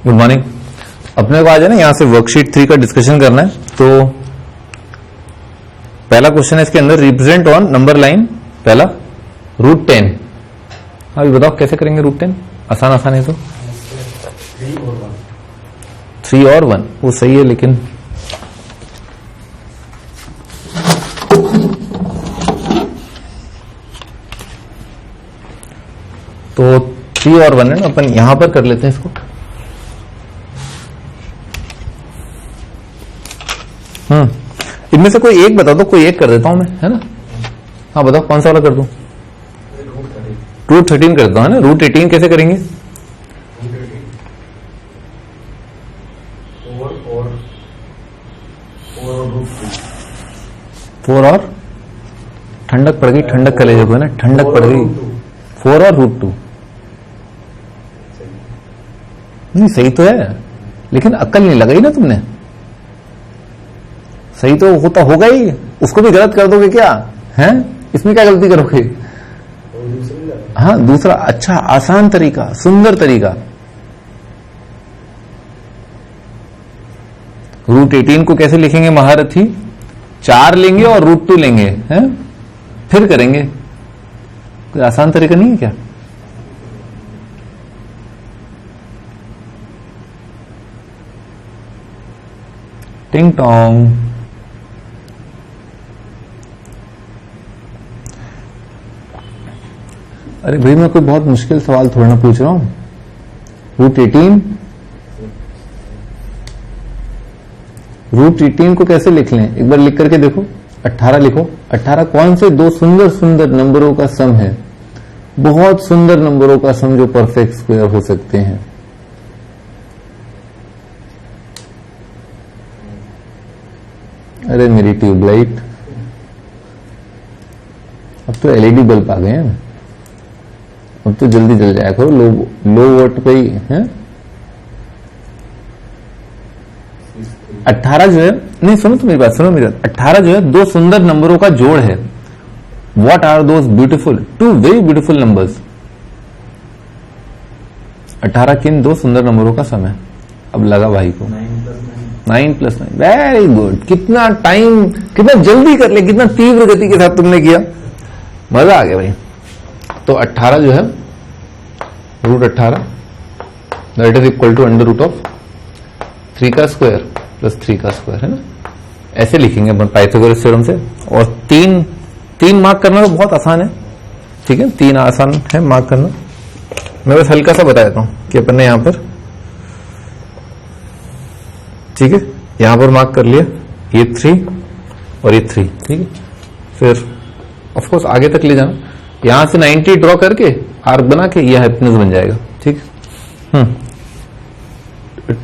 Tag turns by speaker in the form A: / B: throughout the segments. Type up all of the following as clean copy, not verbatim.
A: Good morning. अपने को आज है ना यहां से वर्कशीट 3 का डिस्कशन करना है। तो पहला क्वेश्चन है इसके अंदर, रिप्रेजेंट ऑन नंबर लाइन पहला √10। अभी बताओ कैसे करेंगे √10? आसान आसान है। तो 3 और 1 वो सही है, लेकिन तो 3 और 1 है ना, अपन यहां पर कर लेते हैं इसको। इनमें से कोई एक बता दो, कोई एक कर देता हूं मैं, है ना। हाँ बताओ कौन सा वाला कर दूं? √13 कर देता हूं, है ना। √18 कैसे करेंगे? 4 और ठंडक पड़ गई, ठंडक कलेजे को, है ना, ठंडक पड़ गई। 4 और √2 नहीं सही तो है, लेकिन अक्ल नहीं लगाई ना तुमने। सही तो होता होगा ही, उसको भी गलत कर दोगे क्या? हैं, इसमें क्या गलती करोगे? हाँ दूसरा अच्छा आसान तरीका, सुंदर तरीका। √18 को कैसे लिखेंगे महारथी? 4 लेंगे और √2 लेंगे, हैं, फिर करेंगे। कोई आसान तरीका नहीं है क्या? टिंग टोंग। अरे भाई मैं कोई बहुत मुश्किल सवाल थोड़ा ना पूछ रहा हूं। √18 को कैसे लिख लें? एक बार लिख करके देखो। 18 लिखो। 18 कौन से दो सुंदर सुंदर नंबरों का सम है? बहुत सुंदर नंबरों का सम जो परफेक्ट स्क्वायर हो सकते हैं। अरे मेरी ट्यूबलाइट, अब तो एलईडी बल्ब आ गए हैं, अब तो जल्दी जल जाया करो। लो वोट पे ही है। 18 जो है, नहीं सुनो तो मेरी बात, सुनो मेरी बात। 18 जो है दो सुंदर नंबरों का जोड़ है। What are those beautiful, 2 very beautiful numbers. 18 किन दो सुंदर नंबरों का सम है? अब लगा भाई को 9 + 9। Very good. कितना टाइम, कितना जल्दी कर ले, कितना तीव्र गति के साथ तुमने किया, मजा आ गया भाई। तो 18 जो है √18 दैट इज इक्वल टू √3 का स्क्वायर + 3 का स्क्वायर, है ना। ऐसे लिखेंगे अपन पाइथागोरस थ्योरम से। और 3 मार्क करना तो बहुत आसान है, ठीक है। 3 आसान है मार्क करना। मैं बस हल्का सा बता देता हूं कि अपन ने यहां पर, ठीक है, यहां पर मार्क कर लिया ये 3 और ये 3, ठीक है। फिर ऑफकोर्स आगे तक ले जाना, यहां से 90 ड्रॉ करके आर्क बना के यह हाइपोटेनस बन जाएगा, ठीक है।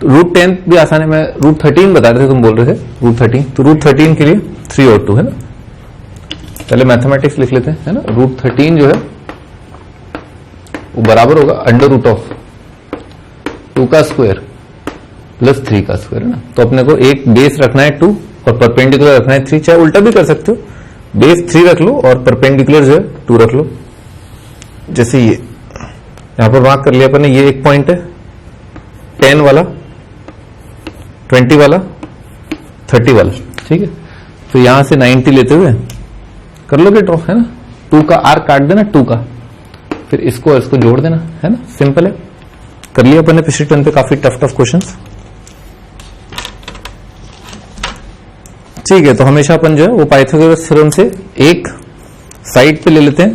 A: √10 भी आसान है। मैं √13 बता रहे थे, तुम बोल रहे थे √13, तो √13 के लिए 3 और 2, है ना। पहले मैथमेटिक्स लिख लेते हैं, है ना। √13 जो है वो बराबर होगा √2 का स्क्वायर + 3 का स्क्वायर, है ना। तो अपने को एक बेस रखना है 2 और परपेंडिकुलर रखना है 3। चाहे उल्टा भी कर सकते हो, बेस 3 रख लो और परपेंडिकुलर जो है 2 रख लो। जैसे ये यहां पर मार्क कर लिया अपन ने, ये एक पॉइंट है 10 वाला, 20 वाला, 30 वाला, ठीक है। तो यहां से 90 लेते हुए कर लोगे ड्रॉ, है ना। 2 का आर्क काट देना, 2 का, फिर इसको और इसको जोड़ देना, है ना। सिंपल है, कर लिया अपन ने पिछले टर्न पे काफी टफ क्वेश्चंस, ठीक है। तो हमेशा अपन जो है वो पाइथागोरस थ्योरम से एक साइड पे ले लेते हैं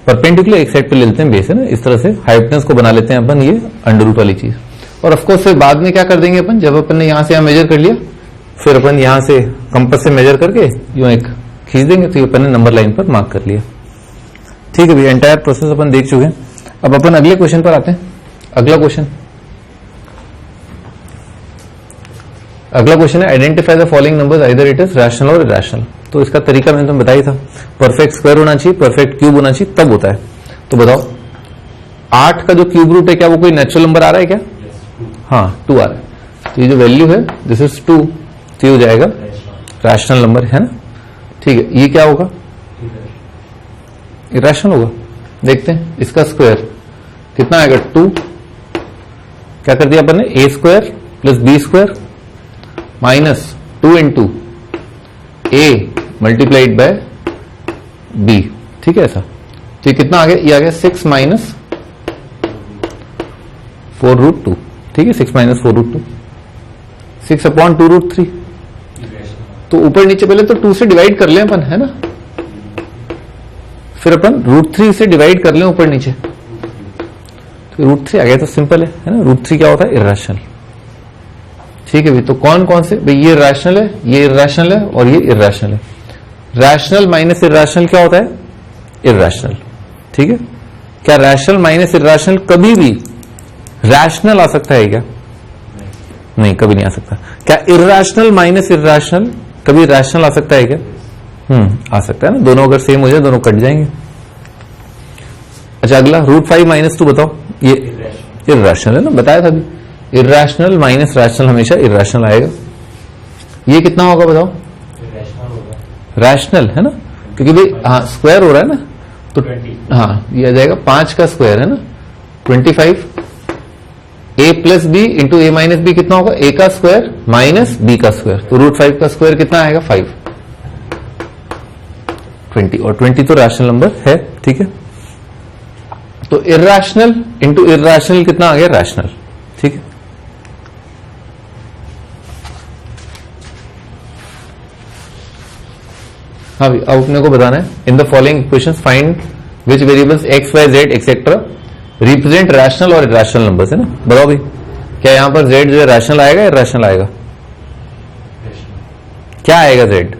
A: परपेंडिकुलर, एक साइड पे ले लेते हैं बेस, है ना। इस तरह से हाइपोटेनस को बना लेते हैं अपन, ये √ वाली चीज। और ऑफकोर्स फिर बाद में क्या कर देंगे अपन, जब अपन ने यहां से यहां मेजर कर लिया, फिर अपन यहां से कंपास से मेजर करके यूं एक खींच देंगे, तो अपन ने नंबर लाइन पर मार्क कर लिया, ठीक है भैया। एंटायर प्रोसेस अपन देख चुके हैं। अब अपन अगले क्वेश्चन पर आते हैं। अगला क्वेश्चन है, identify the following numbers either it is rational और इरैशनल। तो इसका तरीका मैंने तुम्हें बताया था, परफेक्ट स्क्वायर होना चाहिए, परफेक्ट क्यूब होना चाहिए, तब होता है। तो बताओ 8 का जो क्यूब रूट है, क्या वो कोई नेचुरल नंबर आ रहा है क्या? हाँ 2 आ रहा है। तो ये जो वैल्यू है दिस इज 2, तो ये हो जाएगा रैशनल नंबर, है ना, ठीक है। ये क्या होगा? इरैशनल होगा। देखते हैं इसका स्क्वायर कितना आएगा, 2 क्या कर दिया अपन ने, A square plus B square minus 2 into A multiplied by B, ठीक है ऐसा। तो ये कितना आ गया, ये आ गया 6 माइनस 4√2, ठीक है 6 माइनस 4√2, 6/2√3। तो ऊपर नीचे पहले तो 2 से डिवाइड कर लें अपन, है ना, फिर अपन √3 से डिवाइड कर लें ऊपर नीचे, तो √3 आ गया। तो सिंपल है ना, √3 क्या होता है, इर्रेशनल, ठीक है भाई। तो कौन कौन से भाई, ये रैशनल है, ये इर्रेशनल है और ये इर्रेशनल है। रैशनल माइनस इर्रेशनल क्या होता है, इर्रेशनल, ठीक है। क्या रैशनल माइनस इर्रेशनल कभी भी रैशनल आ सकता है क्या, नहीं कभी नहीं आ सकता। क्या इर्रेशनल माइनस इर्रेशनल कभी रैशनल आ सकता है क्या, आ सकता है ना, दोनों अगर सेम हो जाए दोनों कट जाएंगे। अच्छा अगला √5 माइनस 2 बताओ, ये इर्रेशनल है ना, बताया था अभी, इर्रेशनल माइनस रैशनल हमेशा इर्रेशनल आएगा। ये कितना होगा बताओ, रैशनल है ना, क्योंकि भाई हाँ स्क्वायर हो रहा है ना, तो हाँ ये आ जाएगा 5 का स्क्वायर है ना 25, ए प्लस बी इंटू ए माइनस बी कितना होगा, ए का स्क्वायर माइनस बी का स्क्वायर, तो √5 का स्क्वायर कितना आएगा 5, 20, और 20 तो रैशनल नंबर है, ठीक है। तो इर्रेशनल इंटू इर्रेशनल कितना आ गया, रैशनल, ठीक है। हाँ भी अब अपने को बताना है, in the following equations find which variables X Y Z etcetera represent rational or irrational numbers, है ना। बताओ भाई क्या यहां पर जेड जो है रैशनल आएगा या इर्रेशनल आएगा, क्या आएगा जेड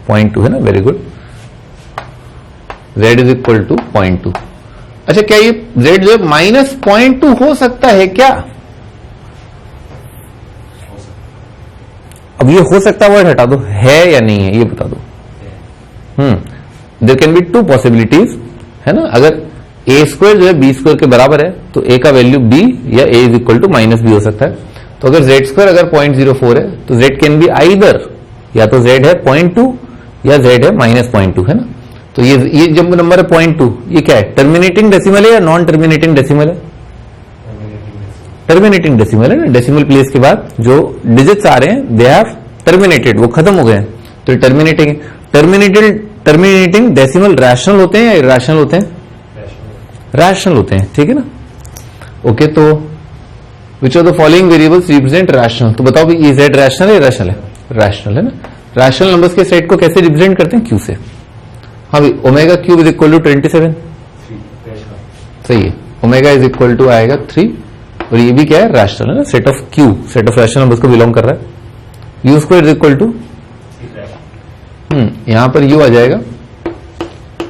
A: 0.2 है ना, very good, z is equal to 0.2। अच्छा क्या ये z जो है -0.2 हो सकता है क्या, अब ये हो सकता है वर्ड हटा दो, है या नहीं है ये बता दो। देयर कैन बी 2 पॉसिबिलिटीज, है ना। अगर ए स्क्वायर जो है बी स्क्वायर के बराबर है तो ए का वैल्यू बी या A is equal to minus B हो सकता है। तो अगर जेड स्क्वायर अगर 0.04 है तो जेड कैन बी आइदर, या तो जेड है 0.2 या जेड है -0.2, है ना। तो ये जब नंबर है 0.2, ये क्या है, टर्मिनेटिंग डेसिमल है या नॉन टर्मिनेटिंग डेसिमल है, टर्मिनेटिंग डेसिमल है ना। डेसिमल प्लेस के बाद जो डिजिट्स आ रहे हैं दे हैव टर्मिनेटेड, वो खत्म हो गए हैं, तो टर्मिनेटिंग टर्मिनेटिंग डेसिमल रैशनल होते हैं या इर्रेशनल होते हैं, रैशनल होते हैं, ठीक है ना। ओके तो which of the following variables represent rational, तो बताओ ये जेड रैशनल है, इर्रेशनल है, रैशनल है ना। रैशनल नंबर्स के सेट को कैसे रिप्रेजेंट करते हैं, क्यू से। हाँ भाई omega cube is equal to 27, सही है, ओमेगा इज इक्वल टू आएगा 3, और ये भी क्या है, रैशनल है ना, set of Q, set of rational numbers को बिलोंग कर रहा है। U square is equal to, यहां पर यू आ जाएगा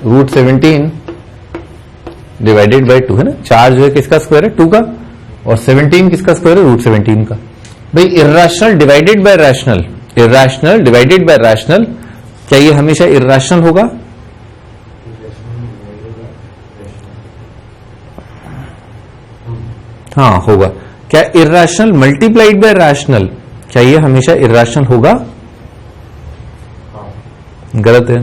A: √17 डिवाइडेड बाय 2, है ना। 4 जो है किसका स्क्वायर है, 2 का, और 17 किसका स्क्वायर है, √17 का। भाई irrational divided by rational, irrational divided by rational, क्या ये हमेशा इर्रेशनल होगा, हाँ होगा। क्या इर्रेशनल मल्टीप्लाइड बाय रैशनल, क्या ये हमेशा इर्रेशनल होगा, गलत है,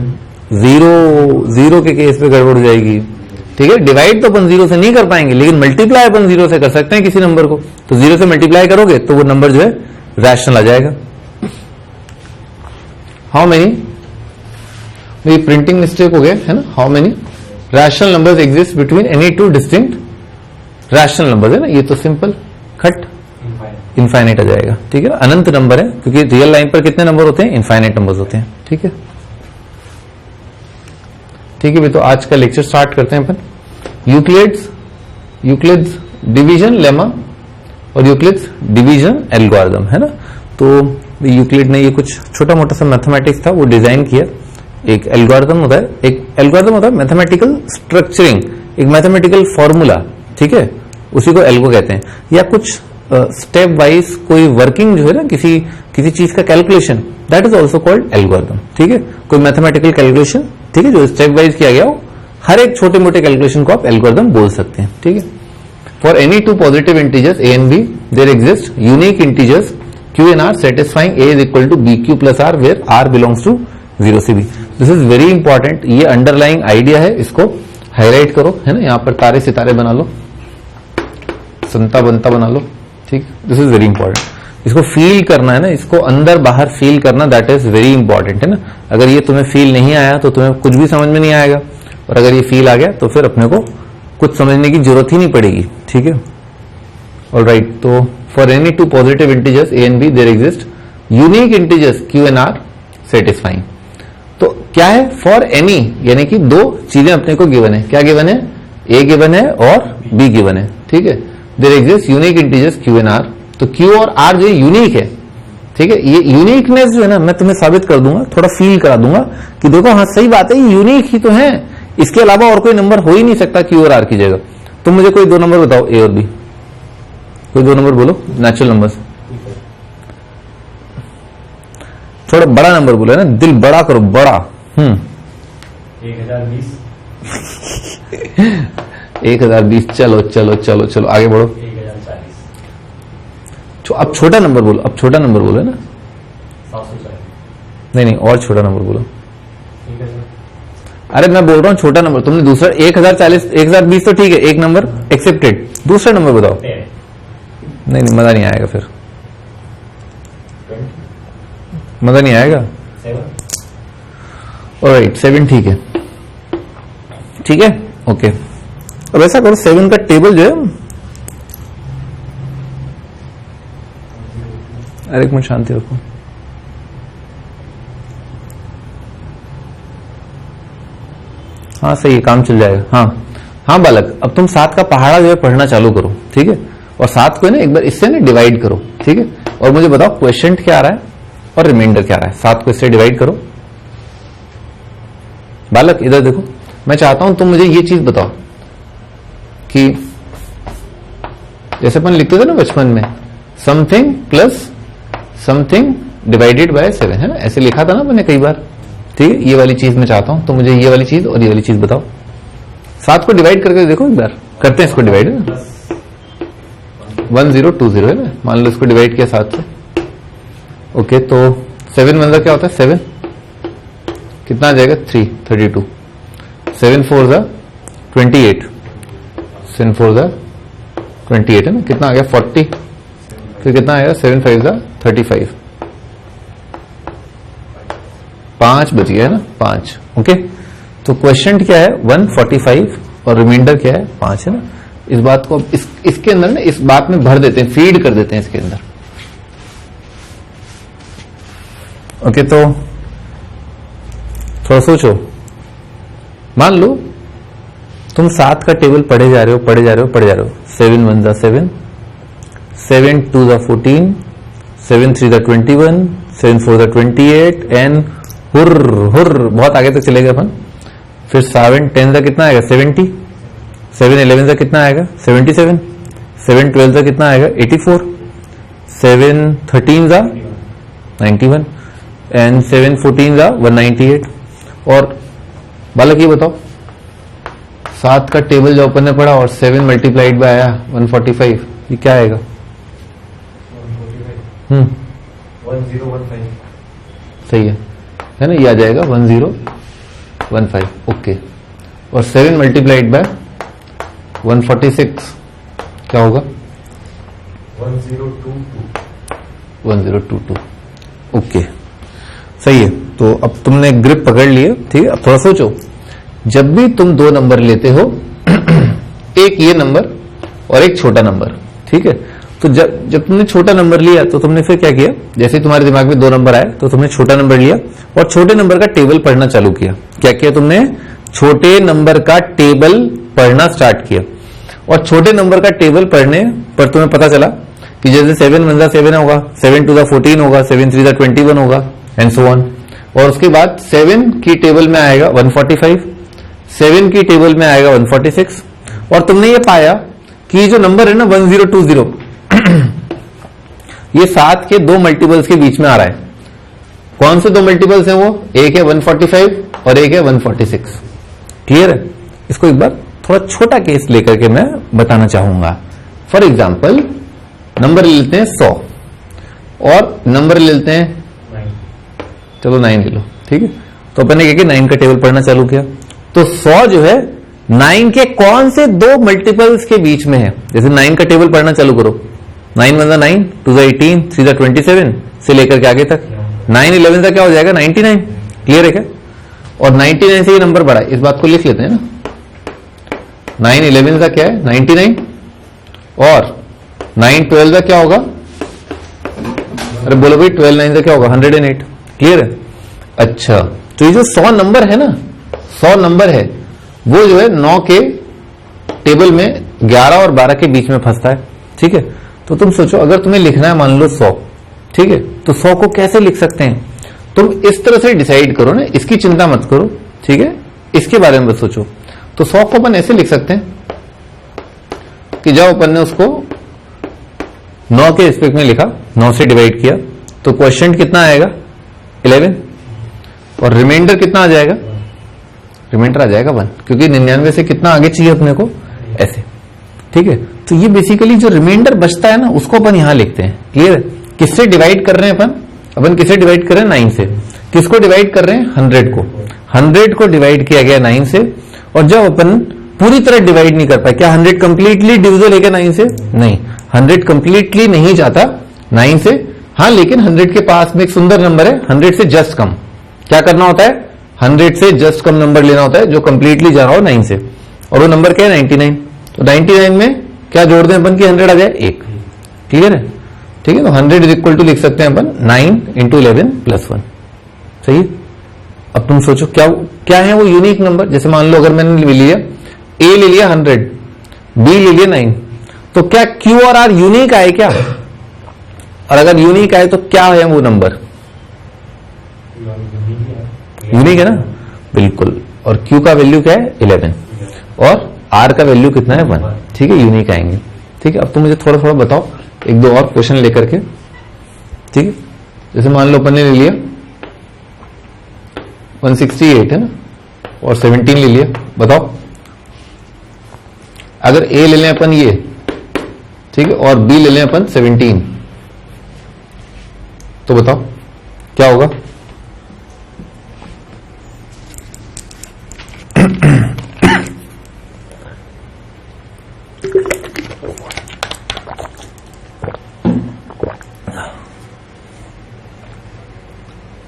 A: जीरो के केस पे गड़बड़ हो जाएगी, ठीक है। डिवाइड तो अपन 0 से नहीं कर पाएंगे, लेकिन मल्टीप्लाई अपन 0 से कर सकते हैं किसी नंबर को, तो 0 से मल्टीप्लाई करोगे तो वो नंबर जो है रैशनल आ जाएगा। हाउ मेनी, ये प्रिंटिंग मिस्टेक हो गया है ना, how many rational numbers exist between any 2 distinct rational number, है ना। ये तो सिंपल खट इनफाइनाइट आ जाएगा, ठीक है ना, अनंत नंबर है, क्योंकि रियल लाइन पर कितने नंबर होते हैं, इनफाइनाइट नंबर्स होते हैं, ठीक है। ठीक है भाई, तो आज का लेक्चर स्टार्ट करते हैं अपन। यूक्लिड्स डिवीजन लेमा और यूक्लिड्स डिवीजन एल्गोरिथम, है ना। तो यूक्लिड ने ये कुछ छोटा मोटा सा मैथमेटिक्स था वो डिजाइन किया। एक एल्गोरिथम होता है, एक एल्गोरिथम होता है मैथमेटिकल स्ट्रक्चरिंग, एक मैथमेटिकल फॉर्मूला, ठीक है, उसी को एल्गो कहते हैं। या कुछ स्टेप वाइज कोई वर्किंग जो है ना किसी चीज का calculation, that is also called algorithm, ठीक है। कोई मैथमेटिकल कैलकुलेशन, ठीक है, जो स्टेप वाइज किया गया हो, हर एक छोटे मोटे कैलकुलेशन को आप एल्गोरिथम बोल सकते हैं, ठीक है। For any 2 positive integers A and B there exist unique integers Q and R satisfying A is equal to B Q plus R where R belongs to 0 से बी। दिस इज वेरी इंपॉर्टेंट, ये underlying idea है, इसको highlight करो, है ना। यहां पर तारे सितारे बना लो, संता बनता बना लो, ठीक। This is very important. इसको फील करना है ना, इसको अंदर बाहर फील करना, दैट इज वेरी इंपॉर्टेंट, है ना। अगर ये तुम्हें फील नहीं आया तो तुम्हें कुछ भी समझ में नहीं आएगा, और अगर ये फील आ गया तो फिर अपने को कुछ समझने की जरूरत ही नहीं पड़ेगी, ठीक है। ऑलराइट, तो for any two positive integers A and B there exist unique integers Q and R satisfying. तो क्या है फॉर एनी, यानी कि दो चीजें अपने को गिवन है। क्या गिवन है? ए गिवन है और बी गिवन है, ठीक है। There exist unique integers Q and R. तो क्यू और आर जो यूनिक है, ठीक है। ये यूनिकनेस जो है ना, मैं तुम्हें साबित कर दूंगा, थोड़ा फील करा दूंगा कि देखो हाँ सही बात है, ये यूनिक ही तो है, इसके अलावा और कोई नंबर हो ही नहीं सकता क्यू और आर की जगह। तुम मुझे कोई दो नंबर बताओ, ए और बी, कोई दो नंबर बोलो, नेचुरल नंबर। थोड़ा बड़ा नंबर बोलो, है ना, दिल बड़ा करो, बड़ा।
B: 1020।
A: 1020, चलो चलो चलो चलो आगे बढ़ो।
B: 1040।
A: अब छोटा नंबर बोलो, अब छोटा नंबर बोलो, है ना।
B: 740।
A: नहीं, और छोटा नंबर बोलो।
B: ठीक है सर।
A: अरे मैं बोल रहा हूँ छोटा नंबर, तुमने दूसरा 1040, 1020 तो ठीक है, एक नंबर एक्सेप्टेड, दूसरा नंबर बताओ।
B: 10।
A: नहीं, मजा नहीं आएगा फिर, मजा नहीं आएगा।
B: 7।
A: ऑलराइट, 7 ठीक है, ठीक है, ओके। अब ऐसा करो, 7 का टेबल जो है, अरे एक मिनट शांति रखो। हाँ सही है, काम चल जाएगा। हाँ बालक, अब तुम 7 का पहाड़ा जो है पढ़ना चालू करो, ठीक है। और 7 को ना एक बार इससे ना डिवाइड करो, ठीक है। और मुझे बताओ क्वेश्चन क्या आ रहा है और रिमाइंडर क्या आ रहा है। 7 को इससे डिवाइड करो। बालक इधर देखो, मैं चाहता हूं तुम मुझे ये चीज बताओ कि जैसे अपन लिखते थे ना बचपन में, something plus something divided by 7, है ना, ऐसे लिखा था ना मैंने कई बार, ठीक है। ये वाली चीज मैं चाहता हूं, तो मुझे ये वाली चीज और ये वाली चीज बताओ। 7 को डिवाइड करके देखो एक बार, करते हैं इसको डिवाइड, है ना। 1020 है ना, मान लो इसको डिवाइड किया 7 से, ओके। तो 7 1 क्या होता है? 7 कितना आ जाएगा? 32। 7 4 28, 7 4 28 है ना, कितना आ गया? 40। फिर कितना आएगा? 7 5 35, 5 बच गया है ना, 5, ओके। तो क्वेश्चन क्या है? 145 और रिमाइंडर क्या है? 5, है ना। इस बात को इसके अंदर ना, इस बात में भर देते हैं, फीड कर देते हैं इसके अंदर, ओके। तो थोड़ा सोचो, मान लो तुम 7 का टेबल पढ़े जा रहे हो, 7 1 7, 7 2 14, 7 3 21, 7 4 28 एंड हुर्र बहुत आगे तक चलेगा अपन। फिर 7 10 कितना आएगा? 70। 7 11 कितना आएगा? 77। 7 12 कितना आएगा? 84। 7 13 91 एंड 7 14 198। और बालक ये बताओ, 7 का टेबल जो अपन ने पढ़ा और 7 मल्टीप्लाइड बाय आया 145, ये क्या आएगा?
B: 1015।
A: सही है ना, ये आ जाएगा 1015, ओके। और 7 मल्टीप्लाइड बाय 146 क्या होगा? 1022, ओके, सही है। तो अब तुमने ग्रिप पकड़ लिए, ठीक है। अब थोड़ा सोचो, जब भी तुम दो नंबर लेते हो, एक ये नंबर और एक छोटा नंबर, ठीक है। तो जब तुमने छोटा नंबर लिया तो तुमने फिर क्या किया? जैसे तुम्हारे दिमाग में दो नंबर आए तो तुमने छोटा नंबर लिया और छोटे नंबर का टेबल पढ़ना चालू किया। क्या किया तुमने? छोटे नंबर का टेबल पढ़ना स्टार्ट किया। और छोटे नंबर का टेबल पढ़ने पर तुम्हें पता चला कि जैसे 7 1 7 होगा, 7 2 14 होगा, 7 3 21 होगा एंड सो ऑन। और उसके बाद 7 की टेबल में आएगा 145, 7 की टेबल में आएगा 146। और तुमने ये पाया कि ये जो नंबर है ना 1020, ये 7 के दो मल्टीपल्स के बीच में आ रहा है। कौन से दो मल्टीपल्स हैं वो? एक है 145 और एक है 146। क्लियर है? इसको एक बार थोड़ा छोटा केस लेकर के मैं बताना चाहूंगा। फॉर एग्जाम्पल, नंबर ले लेते हैं 100 और नंबर ले लेते हैं
B: 9।
A: चलो 9 ले लो, ठीक है। तो अपन ने क्या किया? 9 का टेबल पढ़ना चालू किया। तो 100 जो है 9 के कौन से दो मल्टीपल्स के बीच में है। जैसे 9 का टेबल पढ़ना चालू करो, 9 1 9, 2 18, 3 27 से लेकर के आगे तक 9 11 का क्या हो जाएगा 99। क्लियर है क्या? और 99 से ये नंबर बढ़ा, इस बात को लिख लेते हैं ना। 9 11 का क्या है 99 और 9 12 का क्या होगा, अरे बोलो भाई 12 9 का क्या होगा 108। क्लियर है? अच्छा, तो ये जो 100 नंबर है ना, 100 नंबर है वो जो है 9 के टेबल में 11 और 12 के बीच में फंसता है। ठीक है, तो तुम सोचो अगर तुम्हें लिखना है मान लो 100, ठीक है, तो 100 को कैसे लिख सकते हैं? तुम इस तरह से डिसाइड करो ना, इसकी चिंता मत करो, ठीक है, इसके बारे में बस सोचो। तो 100 को अपन ऐसे लिख सकते हैं कि जब अपन ने उसको 9 के रिस्पेक्ट में लिखा, 9 से डिवाइड किया, तो क्वेश्चन कितना आएगा 11 और रिमाइंडर कितना आ जाएगा, रिमाइंडर आ जाएगा 1, क्योंकि 99 से कितना आगे चाहिए अपने को, ऐसे। ठीक है, तो ये बेसिकली जो रिमाइंडर बचता है ना उसको अपन यहां लिखते हैं। क्लियर है? किससे डिवाइड कर रहे हैं अपन किससे डिवाइड कर रहे हैं 9 से। किसको डिवाइड कर रहे हैं 100 को। 100 को डिवाइड किया गया 9 से, और जब अपन पूरी तरह डिवाइड नहीं कर पाए, क्या 100 कंप्लीटली डिविजल है क्या 9 से? नहीं, 100 कंप्लीटली नहीं जाता 9 से। हाँ, लेकिन 100 के पास में एक सुंदर नंबर है 100 से जस्ट कम। क्या करना होता है 100 से जस्ट कम नंबर लेना होता है जो कंप्लीटली जा रहा हो 9 से, और वो नंबर क्या है 99। तो 99 में क्या जोड़ दें अपन की 100 आ जाए 1। क्लियर है? ठीक है, तो 100 इज इक्वल टू लिख सकते हैं अपन 9 × 11 + 1। सही है? अब तुम सोचो क्या है वो यूनिक नंबर। जैसे मान लो अगर मैंने ले लिया ए ले लिया 100, बी ले लिया 9, तो क्या क्यू और आर यूनिक आए क्या? और अगर यूनिक आए तो क्या है वो नंबर? यूनिक है ना, बिल्कुल। और क्यू का वैल्यू क्या है 11 और आर का वैल्यू कितना है 1। ठीक है, यूनिक आएंगे। ठीक है, अब तुम मुझे थोड़ा थोड़ा बताओ एक दो और क्वेश्चन लेकर के। ठीक है, जैसे मान लो अपन ने ले लिया 168 है ना, और 17 ले लिया। बताओ अगर ए ले लें अपन ये, ठीक है, और बी ले लें अपन 17, तो बताओ क्या होगा?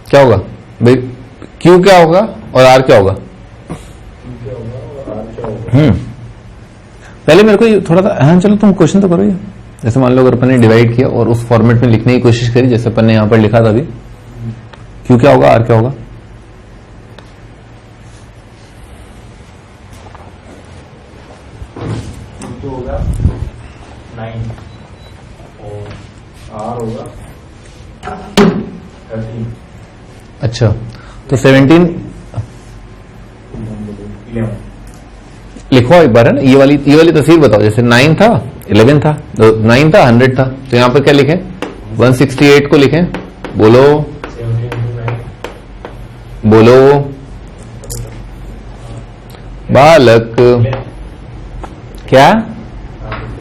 A: क्या होगा भाई? क्यू क्या होगा और आर क्या होगा? पहले मेरे को थोड़ा सा, हाँ चलो तुम क्वेश्चन तो करो ये। जैसे मान लो अगर अपन ने डिवाइड किया और उस फॉर्मेट में लिखने की कोशिश करी जैसे अपन ने यहां पर लिखा था अभी, क्यू क्या होगा आर क्या होगा?
B: तो होगा 9 और आर होगा 13।
A: अच्छा, तो 17 लिखो एक बार है ना, ये वाली तस्वीर बताओ। जैसे 9 था 11 था, 9 था 100 था, तो यहां पर क्या लिखें 168 को लिखें। बोलो बोलो बालक, क्या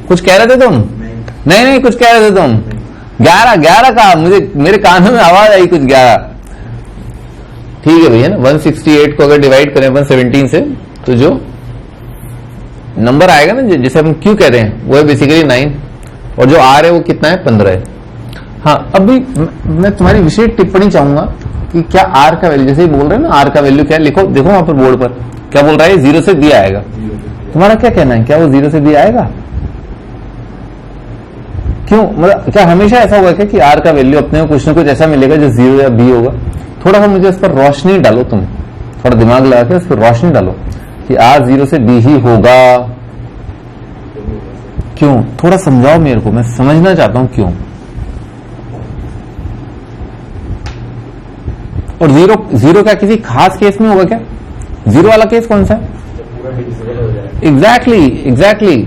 A: कुछ कह रहे थे तुम? नहीं कुछ कह रहे थे तुम। 11 का मुझे मेरे कानों में आवाज आई कुछ 11। ठीक है भैया ना, 168 को अगर डिवाइड करें 117 से, तो जो नंबर आएगा ना जिसे हम क्यू कह रहे हैं वो है बेसिकली 9, और जो आर है वो कितना है 15 है। हाँ, अभी मैं तुम्हारी विशेष टिप्पणी चाहूंगा कि क्या आर का वैल्यू, जैसे ही बोल रहे हैं ना आर का वैल्यू क्या है, लिखो देखो वहां पर बोर्ड पर क्या बोल रहा है 0 से बी आएगा। तुम्हारा क्या कहना है, क्या वो 0 से बी आएगा? क्यों, मतलब क्या हमेशा ऐसा होगा क्या कि आर का वैल्यू अपने को कुछ ना कुछ ऐसा मिलेगा जो 0 या बी होगा? थोड़ा सा मुझे इस पर रोशनी डालो, तुम थोड़ा दिमाग लगा के इस पर रोशनी डालो कि आर 0 से बी ही होगा। क्यों, थोड़ा समझाओ मेरे को, मैं समझना चाहता हूं क्यों। और जीरो क्या किसी खास केस में होगा क्या? 0 वाला केस कौन सा है? एग्जैक्टली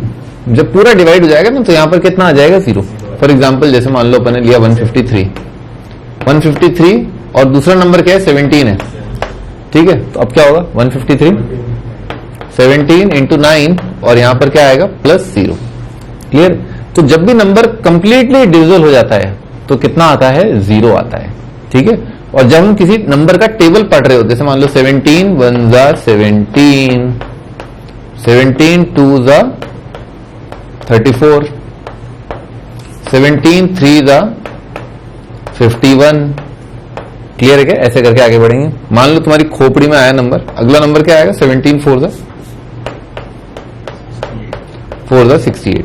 A: जब पूरा डिवाइड हो जाएगा ना, तो यहां पर कितना आ जाएगा 0। फॉर एग्जाम्पल जैसे मान लो अपन ने लिया 153 और दूसरा नंबर क्या है 17 है। ठीक है, तो अब क्या होगा 153 17 × 9, और यहां पर क्या आएगा +0। क्लियर? तो जब भी नंबर कंप्लीटली डिविजल हो जाता है तो कितना आता है 0 आता है। ठीक है, और जब हम किसी नंबर का टेबल पढ़ रहे हो, जैसे मान लो 17 × 1 = 17, 17 2 ज़ा 34, 17 3 ज़ा 51। क्लियर है क्या? ऐसे करके आगे बढ़ेंगे। मान लो तुम्हारी खोपड़ी में आया नंबर, अगला नंबर क्या आएगा? 17 4 ज़ा 68।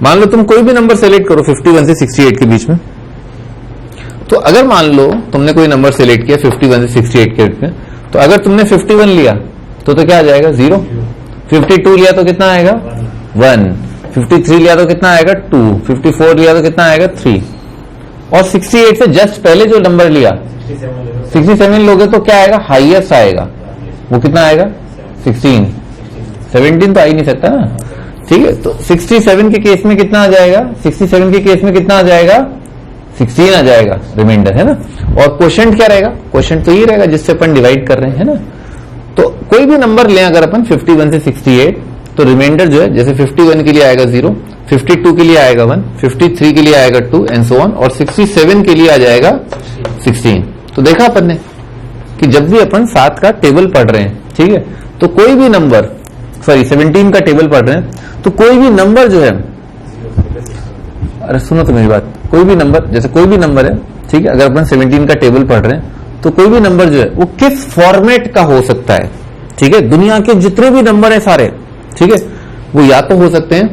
A: मान लो तुम कोई भी नंबर सेलेक्ट करो 51 से 68 के बीच में। तो अगर मान लो तुमने कोई नंबर सेलेक्ट किया 51 से 68 के बीच में, तो अगर तुमने 51 लिया तो क्या आ जाएगा? 0। 52 लिया तो कितना आएगा? 1। 53 लिया तो कितना आएगा? 2। 54 लिया तो कितना आएगा? 3। और 68 से जस्ट पहले जो नंबर लिया 67 लोगे तो क्या आएगा? हाईएस्ट आएगा। वो कितना आएगा? 16। 17 तो आ ही नहीं सकता ना। ठीक है, तो 67 के केस में कितना आ जाएगा? 67 के केस में कितना आ जाएगा? 16 आ जाएगा रिमाइंडर, है ना। और क्वोशंट क्या रहेगा? क्वोशंट तो ये रहेगा जिससे अपन डिवाइड कर रहे हैं, है ना। तो कोई भी नंबर लें अगर अपन 51 से 68, तो रिमाइंडर जो है जैसे 51 के लिए आएगा 0, 52 के लिए आएगा 1, 53 के लिए आएगा 2 एंड सो ऑन, और 67 के लिए आ जाएगा 16। तो देखा अपन ने कि जब भी अपन 7 का टेबल पढ़ रहे हैं, ठीक है, तो कोई भी नंबर, सॉरी 17 का टेबल पढ़ रहे हैं, तो कोई भी नंबर जो है, अरे सुनो तो मेरी बात, कोई भी नंबर, जैसे कोई भी नंबर है, ठीक है, अगर अपन 17 का टेबल पढ़ रहे हैं तो कोई भी नंबर जो है वो किस फॉर्मेट का हो सकता है, ठीक है। दुनिया के जितने भी नंबर हैं सारे, ठीक है, वो या तो हो सकते हैं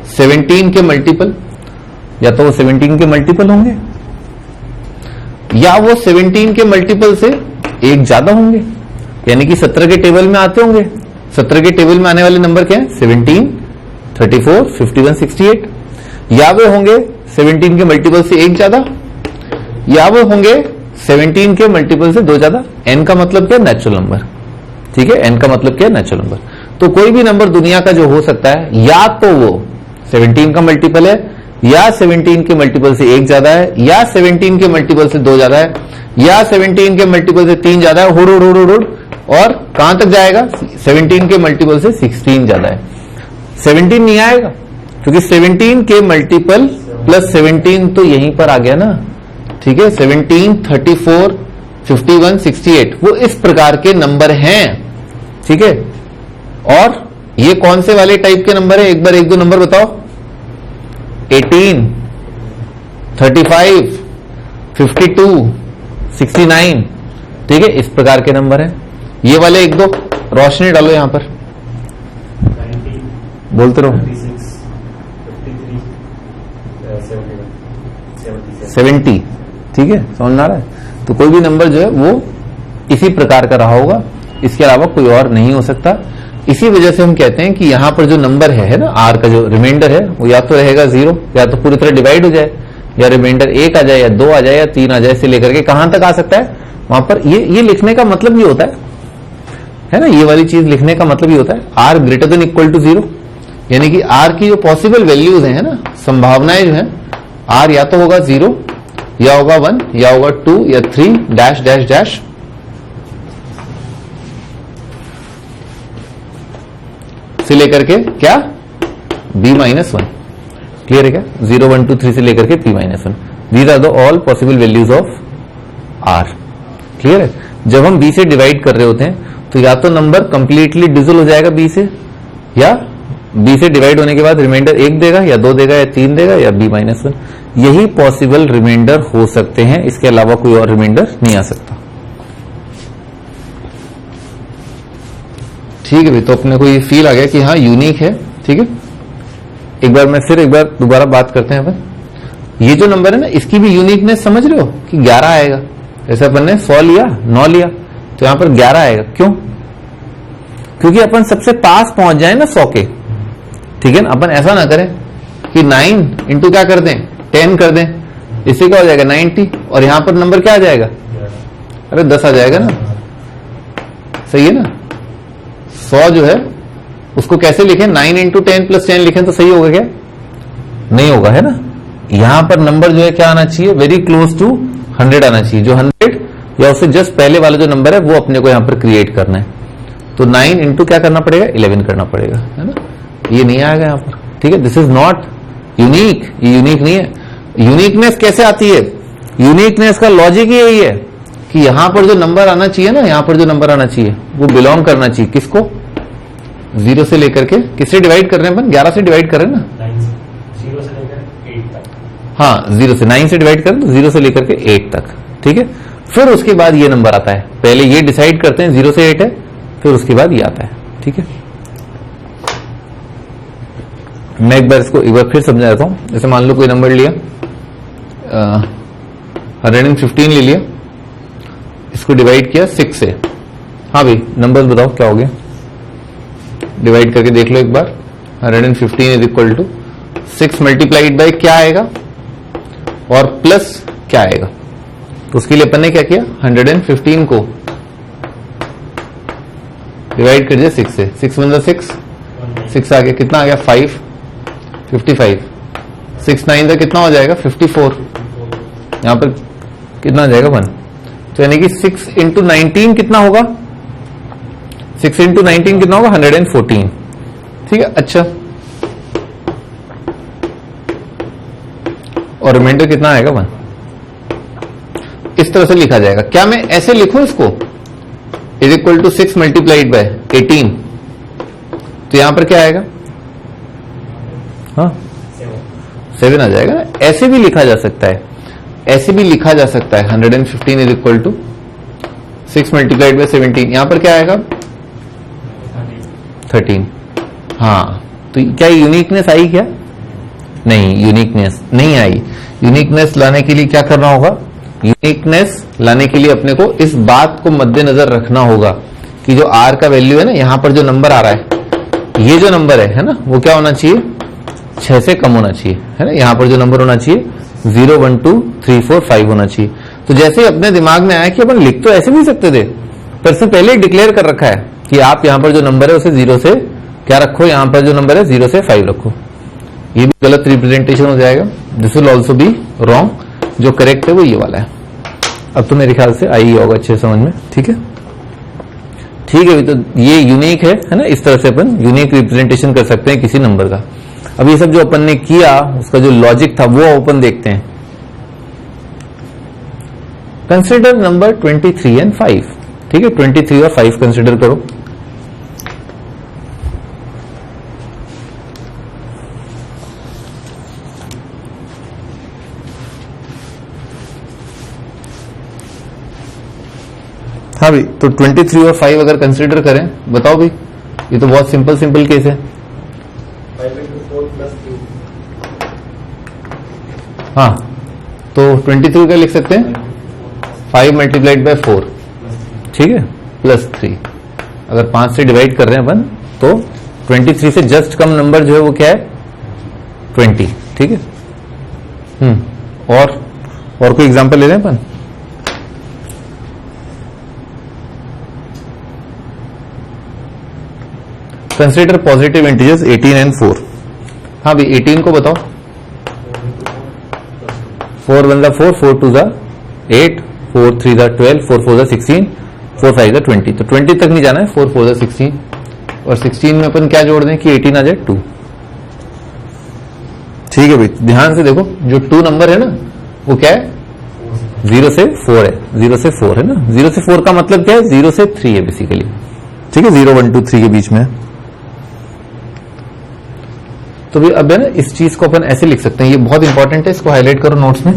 A: 17 के मल्टीपल, या तो वो 17 के मल्टीपल होंगे, या वो 17 के मल्टीपल से एक ज्यादा होंगे, यानी कि 17 के टेबल में आते होंगे। 17 के टेबल में आने वाले नंबर क्या है? 17, 34, 51, 68। या वे होंगे 17 के मल्टीपल से एक ज्यादा, या वो होंगे 17 के मल्टीपल से दो ज्यादा। n का मतलब क्या? नेचुरल नंबर, ठीक है, n का मतलब क्या? Natural number. तो कोई भी नंबर दुनिया का जो हो सकता है, या तो वो 17 का मल्टीपल है, या 17 के मल्टीपल से एक ज्यादा है, या 17 के मल्टीपल से दो ज्यादा है, या 17 के मल्टीपल से तीन ज्यादा है, हुड, और कहां तक जाएगा? 17 के मल्टीपल से 16 ज्यादा है। 17 नहीं आएगा, क्योंकि 17 के मल्टीपल प्लस 17 तो यहीं पर आ गया ना, ठीक है। 17, 34, 51, 68 वो इस प्रकार के नंबर हैं, ठीक है। और ये कौन से वाले टाइप के नंबर है? एक बार एक दो नंबर बताओ। 18, 35, 52, 69, ठीक है, इस प्रकार के नंबर हैं। ये वाले एक दो रोशनी डालो यहां पर,
B: 90,
A: बोलते रहो।
B: 56, 53, 71,
A: 70, ठीक है, समझ में आ रहा है। तो कोई भी नंबर जो है वो इसी प्रकार का रहा होगा, इसके अलावा कोई और नहीं हो सकता। इसी वजह से हम कहते हैं कि यहां पर जो नंबर है ना, आर का जो रिमाइंडर है, वो या तो रहेगा 0, या तो पूरी तरह डिवाइड हो जाए, या रिमाइंडर 1 आ जाए, या 2 आ जाए, या 3 आ जाए, से लेकर के कहां तक आ सकता है वहां पर। ये लिखने का मतलब ये होता है ना, ये वाली चीज लिखने का मतलब ये होता है R greater than equal to 0, यानी कि आर की जो पॉसिबल वैल्यूज है ना, संभावनाएं जो है, आर या तो होगा 0, या होगा 1, या होगा 2, या 3 डैश डैश डैश, से लेकर के क्या b-1। क्लियर है क्या? 0, 1, 2, 3 से लेकर के p-1। These are the all possible values of r। Clear है? जब हम b से डिवाइड कर रहे होते हैं तो या तो नंबर कंप्लीटली डिविजल हो जाएगा b से, या b से डिवाइड होने के बाद रिमाइंडर 1 देगा, या 2 देगा, या 3 देगा, या b-1। यही पॉसिबल रिमाइंडर हो सकते हैं, इसके अलावा कोई और रिमाइंडर नहीं आ सकता। ठीक है भाई, तो अपने को ये फील आ गया कि हाँ यूनिक है, ठीक है। एक बार दोबारा बात करते हैं अपन। ये जो नंबर है ना, इसकी भी यूनिकनेस समझ रहे हो कि 11 आएगा। जैसे अपन ने 100 लिया, 9 लिया, तो यहां पर 11 आएगा। क्यों? क्योंकि अपन सबसे पास पहुंच जाए ना 100 के, ठीक है ना। अपन ऐसा ना करें कि 9 इंटू क्या कर दें, 10 कर दें, इससे क्या हो जाएगा 90, और यहां पर नंबर क्या आ जाएगा, अरे 10 आ जाएगा ना। सही है ना। 100 जो है उसको कैसे लिखें, 9 इंटू 10 प्लस 10 लिखें तो सही होगा क्या? नहीं होगा, है ना। यहां पर नंबर जो है क्या आना चाहिए, वेरी क्लोज टू 100 आना चाहिए। जो 100 या उससे जस्ट पहले वाला जो नंबर है वो अपने को यहां पर क्रिएट करना है। तो 9 इंटू क्या करना पड़ेगा, 11 करना पड़ेगा, है ना। ये नहीं आएगा यहां पर, ठीक है। दिस इज नॉट यूनिक, ये यूनिक नहीं है। यूनिकनेस कैसे आती है? यूनिकनेस का लॉजिक ही यही है कि यहां पर जो नंबर आना चाहिए ना, यहां पर जो नंबर आना चाहिए वो बिलोंग करना चाहिए किसको, 0 से लेकर के, किससे डिवाइड कर रहे हैं अपन, 11 से डिवाइड कर रहे हैं ना,
B: 0 से लेकर 8 तक।
A: हाँ 0 से 9 से डिवाइड करें तो 0 से लेकर के 8 तक, ठीक है। फिर उसके बाद ये नंबर आता है, पहले ये डिसाइड करते हैं 0 से 8 है, फिर उसके बाद ये आता है, ठीक है। मैं एक बार इसको एक बार फिर समझा देता हूं। जैसे मान लो कोई नंबर लिया 115 ले लिया, इसको डिवाइड किया 6 से। हाँ भाई नंबर्स बताओ क्या हो गया, डिवाइड करके देख लो एक बार। 115 is equal to 6 multiplied by क्या आएगा और प्लस क्या आएगा। तो उसके लिए अपन ने क्या किया, 115 को डिवाइड कर दिया 6 से। 6 × 6 आ गया, कितना आ गया 5, 55। 6 9 का कितना हो जाएगा 54, यहां पर कितना आ जाएगा 1। तो यानी कि 6 × 19 कितना होगा, 6 × 19 कितना होगा 114, ठीक है। अच्छा और रिमाइंडर कितना आएगा 1। इस तरह से लिखा जाएगा। क्या मैं ऐसे लिखूं इसको, is equal to 6 multiplied by 18, तो यहां पर क्या आएगा, हाँ 7 आ जाएगा ना। ऐसे भी लिखा जा सकता है, ऐसे भी लिखा जा सकता है 115 is equal to 6 multiplied by 17, यहां पर क्या आएगा 13। हाँ तो क्या यूनिकनेस आई क्या, नहीं यूनिकनेस नहीं आई। यूनिकनेस लाने के लिए क्या करना होगा, यूनिकनेस लाने के लिए अपने को इस बात को मद्देनजर रखना होगा कि जो आर का वैल्यू है ना, यहां पर जो नंबर आ रहा है, ये जो नंबर है ना, वो क्या होना चाहिए 6 से कम होना चाहिए, है ना। यहां पर जो नंबर होना चाहिए 0 1 2 3 4 5 होना चाहिए। तो जैसे ही अपने दिमाग में आया कि अपन लिख तो ऐसे भी सकते थे, पर इससे पहले डिक्लेयर कर रखा है कि आप यहां पर जो नंबर है उसे 0 से क्या रखो, यहां पर जो नंबर है 0 से 5 रखो। ये भी गलत रिप्रेजेंटेशन हो जाएगा, this will also be wrong. जो करेक्ट है वो ये वाला है। अब तो मेरे ख्याल से आई होगा अच्छे समझ में, ठीक है ठीक है। तो ये यूनिक है ना, इस तरह से अपन यूनिक रिप्रेजेंटेशन कर सकते हैं किसी नंबर का। अब ये सब जो अपन ने किया उसका जो लॉजिक था वो अपन देखते हैं। कंसिडर नंबर 23 एंड 5, ठीक है 23 और 5 कंसिडर करो। हाँ भाई, तो 23 और 5 अगर कंसिडर करें, बताओ भाई, ये तो बहुत सिंपल केस है।
B: 5 × 4 + 3,
A: हाँ तो 23 का लिख सकते हैं 5 मल्टीप्लाइड बाय 4, ठीक है +3। अगर 5 से डिवाइड कर रहे हैं अपन तो 23 से जस्ट कम नंबर जो है वो क्या है 20, ठीक है। और कोई एग्जांपल ले रहे हैं अपन, कंसिडर पॉजिटिव इंटीजर्स 18 एंड 4। हाँ भाई 18 को बताओ, 4 1 4, 4 2 8, 4 3 12, 4 4 16, 4 5 20। तो 20 तक नहीं जाना है, 4 4 16 और 16 में अपन क्या जोड़ दें कि 18 आ जाए 2, ठीक है भाई। ध्यान से देखो, जो 2 नंबर है ना वो क्या है 0 से 4 है, 0 से 4 है ना। 0 से 4 का मतलब क्या है 0 से 3 है बेसिकली, ठीक है 0 1 2 3 के बीच में। तो भी अब है ना इस चीज को अपन ऐसे लिख सकते हैं, ये बहुत इंपॉर्टेंट है, इसको हाईलाइट करो नोट्स में।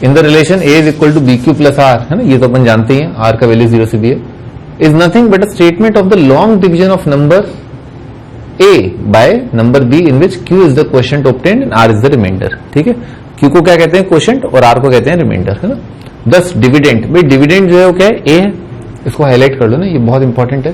A: In the relation A is equal to B Q plus R, है ना, ये तो अपन जानते ही हैं, आर का वैल्यू 0 से बी है, is nothing but a statement of the long division of number A by number B in which Q is the quotient obtained and R is the remainder, ठीक है। क्यू को क्या कहते हैं quotient और are को कहते हैं रिमाइंडर, है ना। दस डिविडेंड, भाई डिविडेंड जो है वो क्या है ए है, इसको हाईलाइट कर लो ना, ये बहुत इंपॉर्टेंट है।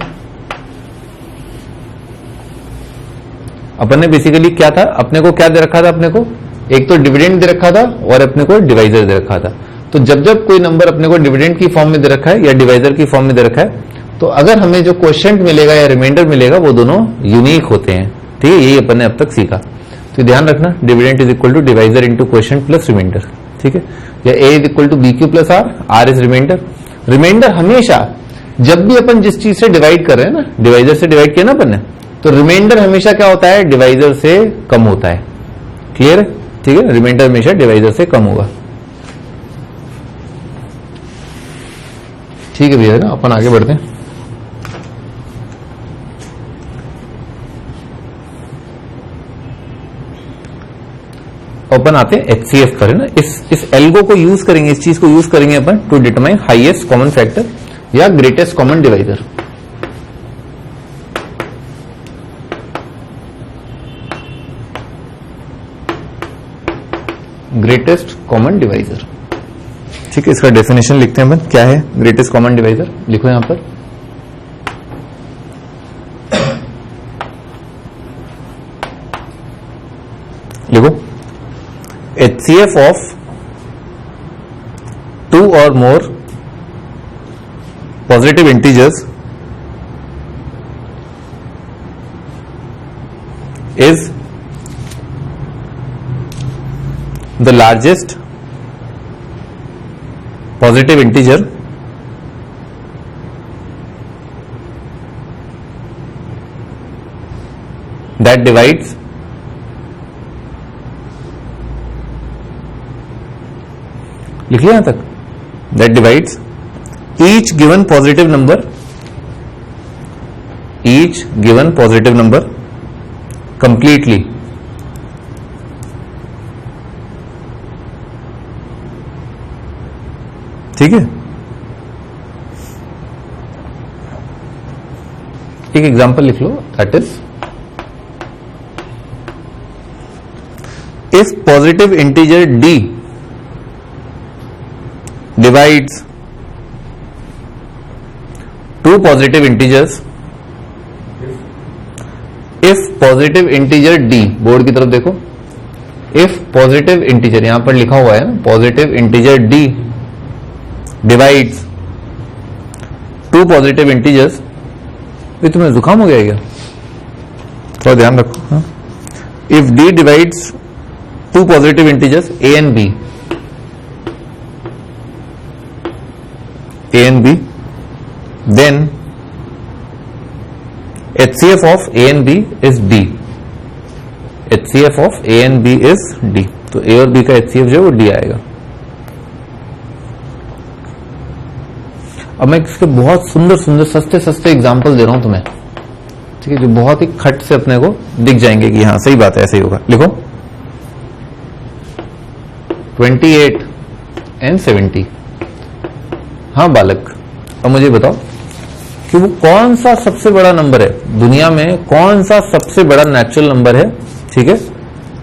A: अपन ने बेसिकली क्या था, अपने को क्या दे रखा था, अपने को एक तो डिविडेंड दे रखा था और अपने को डिवाइजर दे रखा था। तो जब जब कोई नंबर अपने को डिविडेंड की फॉर्म में दे रखा है या डिवाइजर की फॉर्म में दे रखा है, तो अगर हमें जो क्वोशिएंट मिलेगा या रिमाइंडर मिलेगा वो दोनों यूनिक होते हैं, ठीक है। यही अपन ने अब तक सीखा, तो ध्यान रखना, dividend is equal to divisor into quotient plus remainder, ठीक है। या A is equal to B Q plus R, R is remainder. Remainder हमेशा जब भी अपन जिस चीज से डिवाइड कर रहे हैं ना, डिवाइजर से डिवाइड किया ना अपन ने, तो रिमाइंडर हमेशा क्या होता है, डिवाइजर से कम होता है। क्लियर है? ठीक है, रिमाइंडर हमेशा डिवाइजर से कम होगा। ठीक है भैया ना, अपन आगे बढ़ते हैं। अपन आते हैं HCF पर, है ना। इस एल्गो को यूज करेंगे, इस चीज को यूज करेंगे अपन to determine highest common factor या greatest common divisor. Greatest common divisor, ठीक है। इसका डेफिनेशन लिखते हैं अपन, क्या है ग्रेटेस्ट कॉमन डिवाइजर, लिखो यहां पर। लिखो HCF of 2 or more positive integers is the largest positive integer that divides लिख लिया यहां तक, that divides each given positive number completely। ठीक है, एक एग्जांपल लिख लो, that is if positive integer d divides two positive integers, if positive integer d, board की तरफ देखो, if positive integer यहां पर लिखा हुआ है ना, positive integer d divides two positive integers। ये तुम्हें जुकाम हो गया क्या? थोड़ा ध्यान रखो। हाँ? if d divides two positive integers a and b, then HCF of A and B is D। HCF of A and B is D। तो A और B का HCF जो है वो D आएगा। अब मैं इसके बहुत सुंदर सुंदर सस्ते सस्ते एग्जाम्पल दे रहा हूं तुम्हें, ठीक है, जो बहुत ही खट से अपने को दिख जाएंगे कि हाँ सही बात है, ऐसे ही होगा। लिखो 28 and 70। हाँ बालक, अब मुझे बताओ कि वो कौन सा सबसे बड़ा नंबर है दुनिया में, कौन सा सबसे बड़ा नेचुरल नंबर है, ठीक है,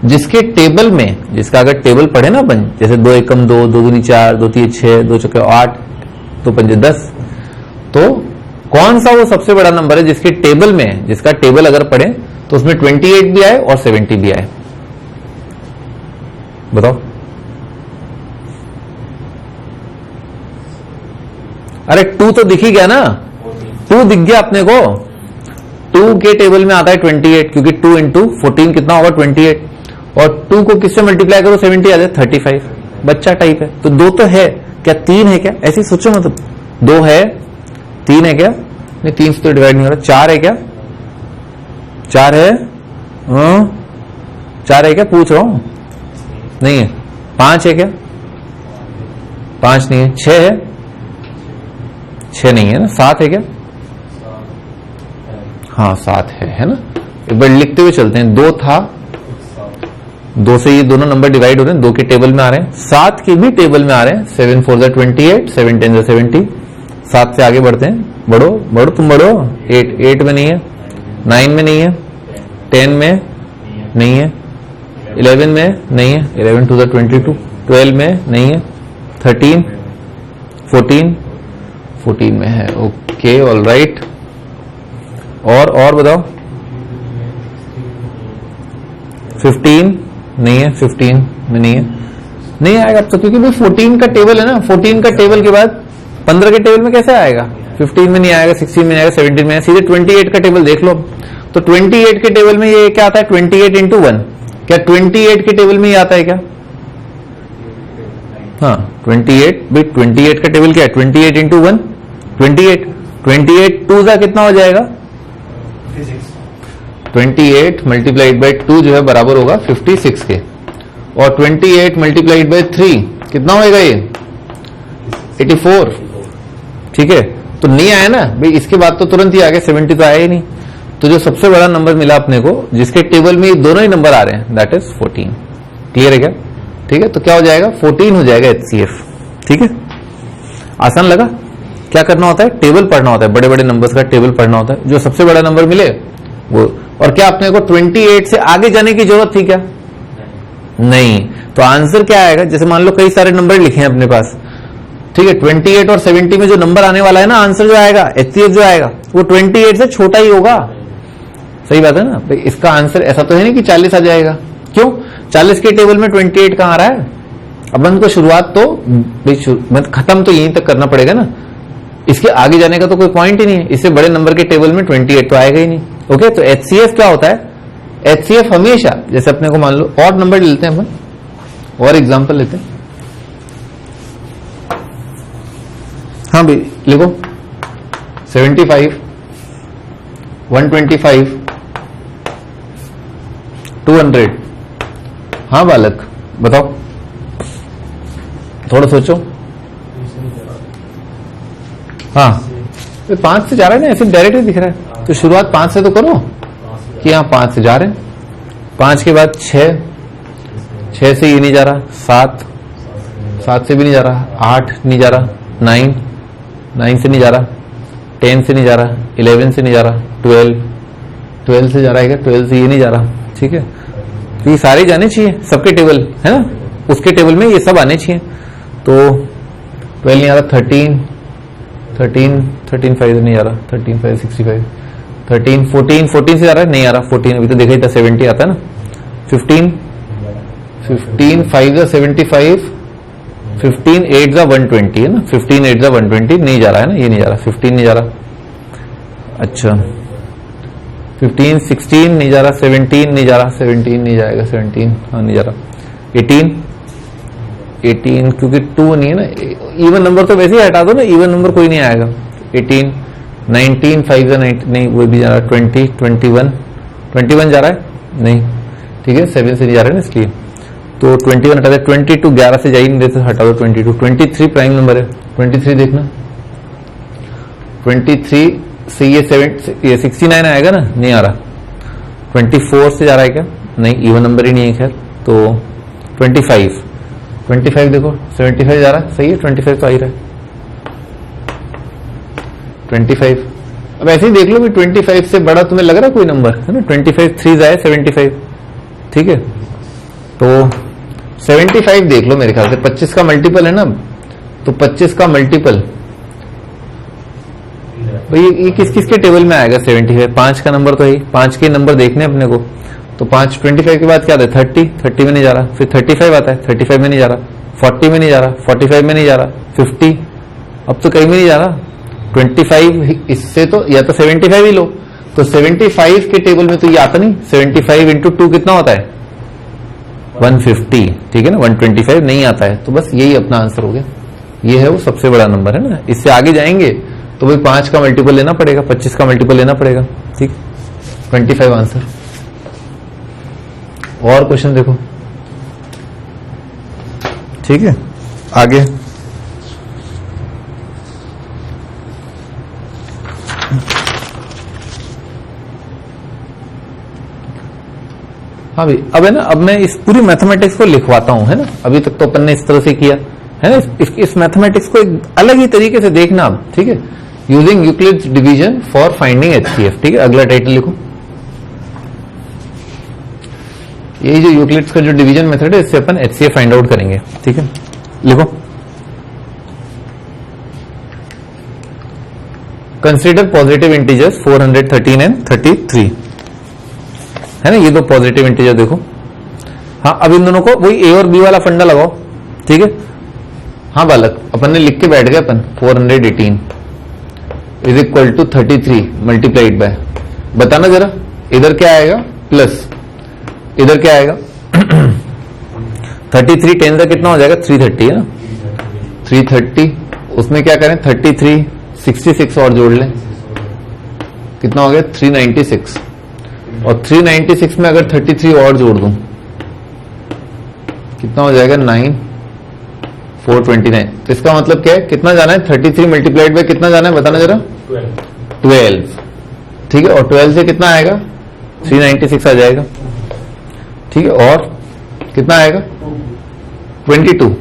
A: जिसके टेबल में, जिसका अगर टेबल पढ़े ना अपन, जैसे 2 एकम 2, 2 दूनी 4, 2 तीन 6, 2 चौके 8, 2 पंजे 10, तो कौन सा वो सबसे बड़ा नंबर है जिसके टेबल में, जिसका टेबल अगर पढ़े तो उसमें 28 भी आए और 70 भी आए? बताओ। अरे 2 तो दिख ही गया ना, 2 दिख गया अपने को। 2 के टेबल में आता है 28, क्योंकि 2 इंटू 14 कितना होगा 28, और 2 को किससे मल्टीप्लाई करो 70 आ जाए 35। बच्चा टाइप है, तो 2 तो है, क्या 3 है क्या? ऐसे सोचो, मतलब 2 है, 3 है क्या? नहीं, 3 से तो डिवाइड नहीं हो रहा। 4 है क्या? 4 है? 4 है क्या पूछ रहा हूं? नहीं है। 5 है क्या? 5 नहीं है। 6 है? 6 नहीं है ना। 7 है क्या? हाँ 7 है ना। एक बार लिखते हुए चलते हैं। 2 था, 2 से ये दोनों नंबर डिवाइड हो रहे हैं, 2 के टेबल में आ रहे हैं, 7 के भी टेबल में आ रहे हैं। 7 4 28, 7 10 70। 7 से आगे बढ़ते हैं। बढ़ो बढ़ो, तुम बढ़ो। 8 में नहीं है, 9 में नहीं है, 10 में नहीं है, 11 में नहीं है, 11 2 22, 12 में नहीं है, 13, 14 में है। Okay, all right. और बताओ। 15 नहीं है, 15 में नहीं है, नहीं आएगा अब तो, क्योंकि भाई 14 का टेबल है ना। 14 का टेबल के बाद 15 के टेबल में कैसे आएगा? 15 में नहीं आएगा, 16 में नहीं आएगा, 17 में, सीधे 28 का टेबल देख लो। तो 28 के टेबल में ये क्या आता है? 28 इंटू 1। क्या 28 के टेबल में ये आता है क्या? हाँ 28 भाई, 28 का टेबल क्या है? 28 इंटू 1 28 2 का कितना हो जाएगा? 28 मल्टीप्लाइड बाई 2 जो है बराबर होगा 56 के, और 28 मल्टीप्लाइड बाई 3 कितना होएगा ये 84। ठीक है, तो नहीं आया ना भाई, इसके बाद तो तुरंत ही आ गया, 70 तो आया ही नहीं। तो जो सबसे बड़ा नंबर मिला अपने को, जिसके टेबल में दोनों ही नंबर आ रहे हैं, दैट इज 14। क्लियर है क्या? ठीक है, तो क्या हो जाएगा 14 हो जाएगा HCF। ठीक है, आसान लगा? क्या करना होता है, टेबल पढ़ना होता है, बड़े बड़े नंबर्स का टेबल पढ़ना होता है, जो सबसे बड़ा नंबर मिले वो। और क्या अपने को 28 से आगे जाने की जरूरत थी क्या? नहीं। तो आंसर क्या आएगा, जैसे मान लो कई सारे नंबर लिखे हैं अपने पास, ठीक है, 28 और 70 में जो नंबर आने वाला है ना, आंसर जो आएगा HCF जो आएगा वो 28 से छोटा ही होगा। सही बात है ना? तो इसका आंसर ऐसा तो है नहीं कि 40 आ जाएगा। क्यों? 40 के टेबल में 28 कहां आ रहा है? अपन को शुरुआत तो मतलब खत्म तो यहीं तक करना पड़ेगा ना, इसके आगे जाने का तो कोई पॉइंट ही नहीं है। इससे बड़े नंबर के टेबल में 28 तो आएगा ही नहीं। ओके, तो HCF क्या होता है? HCF हमेशा, जैसे अपने को मान लो और नंबर लेते हैं अपन, और एग्जांपल लेते हैं। हाँ भाई लिखो 75, 125, 200। हाँ बालक बताओ, थोड़ा सोचो। हाँ, 5 से जा रहा है ना, ऐसे डायरेक्ट ही दिख रहा है, तो शुरुआत 5 से तो करो कि हाँ 5 से जा रहे हैं। 5 के बाद 6, 6 से ये नहीं जा रहा, 7, 7 से भी नहीं जा रहा, 8 नहीं जा रहा, 9, 9 से नहीं जा रहा, 10 से नहीं जा रहा, 11 से नहीं जा रहा, 12, 12 से जा रहा है क्या? 12 से ये नहीं जा रहा। ठीक है, तो ये सारे जाने चाहिए, सबके टेबल है ना, उसके टेबल में ये सब आने चाहिए। तो 12 नहीं आ रहा, 13, 5 नहीं आ रहा, 13, 5, 65, 13, 14, 14 से जा रहा है, नहीं आ रहा, 14 अभी तो देखा ही था, 70 आता है ना, 15, 5 75, 15 8 120 है ना, 15 8 120 नहीं जा रहा है ना, ये नहीं जा रहा, 15 नहीं जा रहा। अच्छा 15, 16 नहीं जा रहा, 17 नहीं जा रहा, 17 नहीं जाएगा, 17 हाँ नहीं जा रहा, 18 क्योंकि 2 नहीं है ना, इवन नंबर तो वैसे ही हटा दो ना, इवन नंबर कोई नहीं आएगा। 18, 19, 5 19 नहीं, वो भी जा रहा, 20, 21 जा रहा है नहीं, ठीक है, 7 से नहीं जा रहा है ना, इसलिए तो 21 हटा दे। 22 11 से जा ही नहीं देते, हटा दो 22। 23 प्राइम नंबर है, 23 देखना, 23 से ये 69 आएगा ना, नहीं आ रहा। 24 से जा रहा है क्या? नहीं, इवन नंबर ही नहीं है, खैर तो 25 देखो, 75 जा रहा है, सही है, 25 तो आ ही रहा है, 25। अब ऐसे ही देख लो भी, 25 से बड़ा तुम्हें लग रहा है कोई नंबर है ना? 25 3 आए 75, ठीक है, तो 75 देख लो, मेरे ख्याल से 25 का मल्टीपल है ना, तो 25 का मल्टीपल ये किस किस के टेबल में आएगा? 75, 5 का नंबर तो है, 5 के नंबर देखने अपने को, तो 5 25 के बाद क्या आता है? 30 में नहीं जा रहा, फिर 35 आता है, 35 में नहीं जा रहा, 40 में नहीं जा रहा, 45 में नहीं जा रहा, 50 अब तो कहीं में नहीं जा रहा, 25 इससे तो या तो 75 ही लो, तो 75 के टेबल में तो ये आता नहीं, 75 इंटू 2 कितना होता है? 150, ठीक है ना, 125 नहीं आता है, तो बस यही अपना आंसर हो गया, ये है वो सबसे बड़ा नंबर है ना। इससे आगे जाएंगे तो भाई 5 का मल्टीपल लेना पड़ेगा, 25 का मल्टीपल लेना पड़ेगा, ठीक, 25 आंसर। और क्वेश्चन देखो, ठीक है, आगे हाँ भाई, अब है ना, अब मैं इस पूरी मैथमेटिक्स को लिखवाता हूं, है ना, अभी तक तो अपन ने इस तरह से किया है ना, इस मैथमेटिक्स को एक अलग ही तरीके से देखना अब, ठीक है, using Euclid's division for finding HCF, ठीक है। अगला टाइटल लिखो, यही जो यूक्लिड्स का जो डिवीजन मेथड है, इससे अपन HCF फाइंड आउट करेंगे, ठीक है। लिखो, कंसिडर पॉजिटिव इंटीजर्स 413 एंड 33, है ना, ये दो पॉजिटिव इंटीजर देखो। हाँ, अब इन दोनों को वही A और B वाला फंडा लगाओ, ठीक है। हाँ बालक, अपन ने लिख के बैठ गए अपन, 418 is equal to 33 multiplied by, बताना जरा, इधर क्या आएगा? प्लस, इधर क्या आएगा? 33 10 का कितना हो जाएगा? 330 है ना, 330, उसमें क्या करें? 33 66 और जोड़ लें, कितना हो गया? 396, और 396 में अगर 33 और जोड़ दूं कितना हो जाएगा 9 429। तो इसका मतलब क्या है, कितना जाना है 33 मल्टीप्लाइड बाय कितना जाना है बताना जरा 12। ठीक है, और 12 से कितना आएगा 396 आ जाएगा। ठीक है, और कितना आएगा 22।